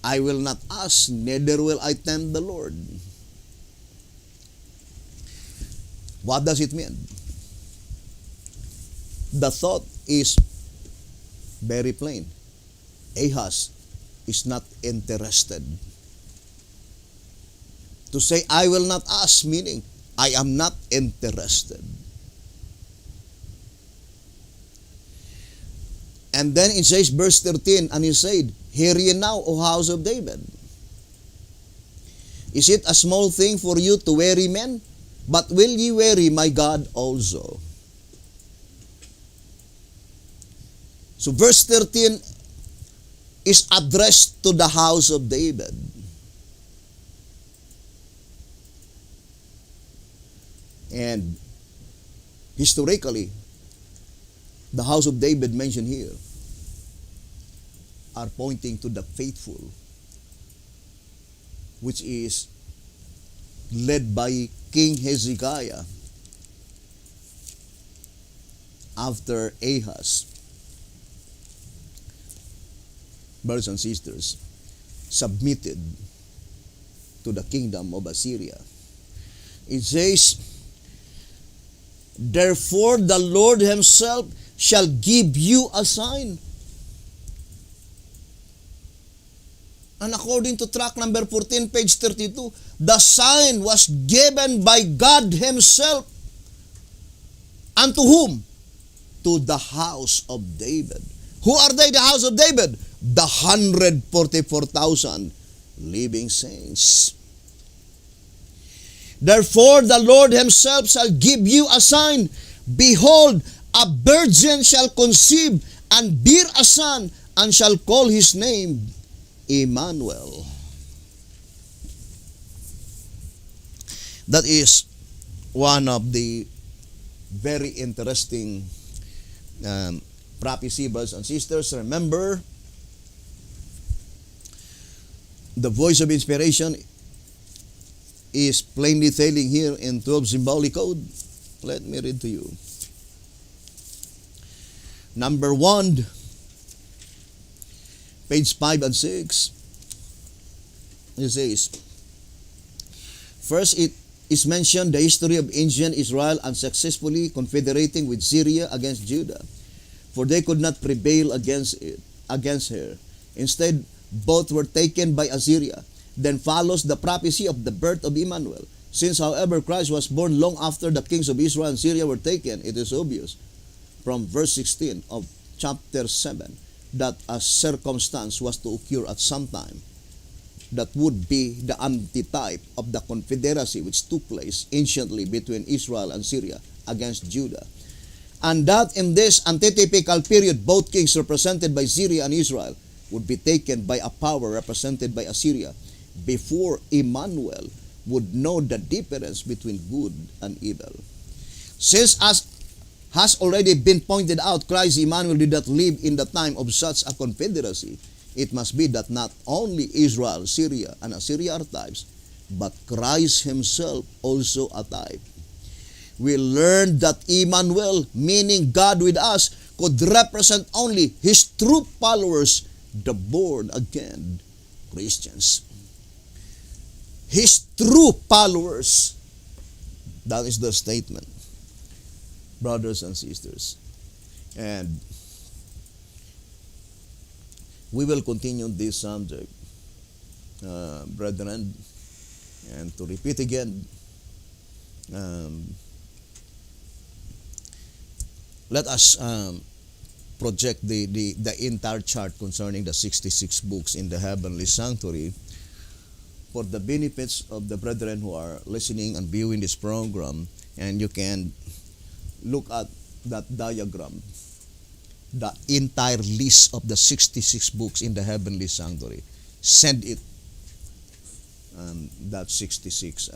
I will not ask, neither will I tempt the Lord. What does it mean? The thought is very plain. Ahaz is not interested. To say, I will not ask, meaning, I am not interested. And then it says, verse 13, and he said, hear ye now, O house of David. Is it a small thing for you to weary men? But will ye weary my God also? So verse 13 is addressed to the house of David. And historically, the house of David mentioned here are pointing to the faithful, which is led by King Hezekiah after Ahaz. Brothers and sisters, submitted to the kingdom of Assyria. It says, therefore the Lord himself shall give you a sign. And according to track number 14, page 32, the sign was given by God himself. Unto whom? To the house of David. Who are they, the house of David? The 144,000 living saints. Therefore the Lord himself shall give you a sign. Behold, a virgin shall conceive and bear a son, and shall call his name Emmanuel. That is one of the very interesting prophecy, brothers and sisters. Remember, the voice of inspiration is plainly telling here in 12 symbolic code. Let me read to you. Number 1, page 5 and 6. It says, first, it is mentioned the history of ancient Israel unsuccessfully confederating with Syria against Judah, for they could not prevail against her. Instead, both were taken by Assyria. Then follows the prophecy of the birth of Emmanuel. Since, however, Christ was born long after the kings of Israel and Syria were taken, it is obvious from verse 16 of chapter 7 that a circumstance was to occur at some time that would be the antitype of the confederacy which took place anciently between Israel and Syria against Judah. And that in this antitypical period, both kings represented by Syria and Israel would be taken by a power represented by Assyria before Emmanuel would know the difference between good and evil. Since as has already been pointed out, Christ Emmanuel did not live in the time of such a confederacy. It must be that not only Israel, Syria, and Assyria are types, but Christ himself also a type. We learned that Emmanuel, meaning God with us, could represent only his true followers, the born-again Christians. His true followers. That is the statement, brothers and sisters. And we will continue this subject, brethren, and to repeat again, let us project the entire chart concerning the 66 books in the heavenly sanctuary for the benefits of the brethren who are listening and viewing this program. And you can look at that diagram, the entire list of the 66 books in the heavenly sanctuary. Send it, that 66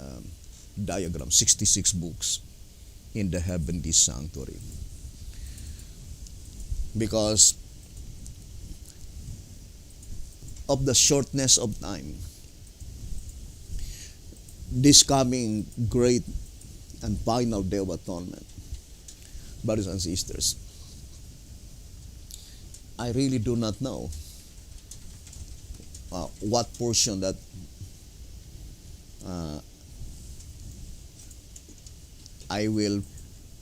diagram, 66 books in the heavenly sanctuary. Because of the shortness of time, this coming great and final day of atonement, brothers and sisters, I really do not know what portion that I will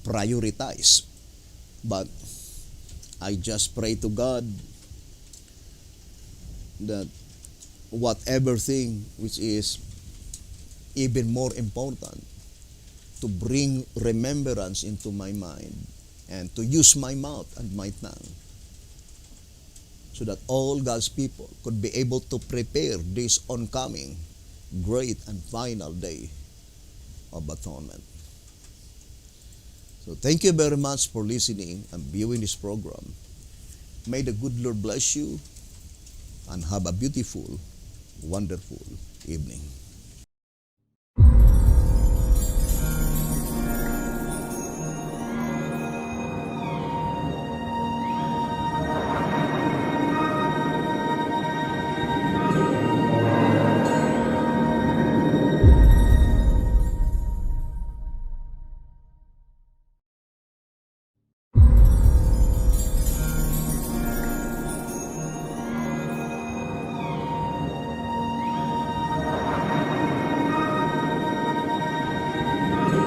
prioritize, but I just pray to God that whatever thing which is even more important, to bring remembrance into my mind and to use my mouth and my tongue, so that all God's people could be able to prepare this oncoming great and final day of atonement. So thank you very much for listening and viewing this program. May the good Lord bless you and have a beautiful, wonderful evening.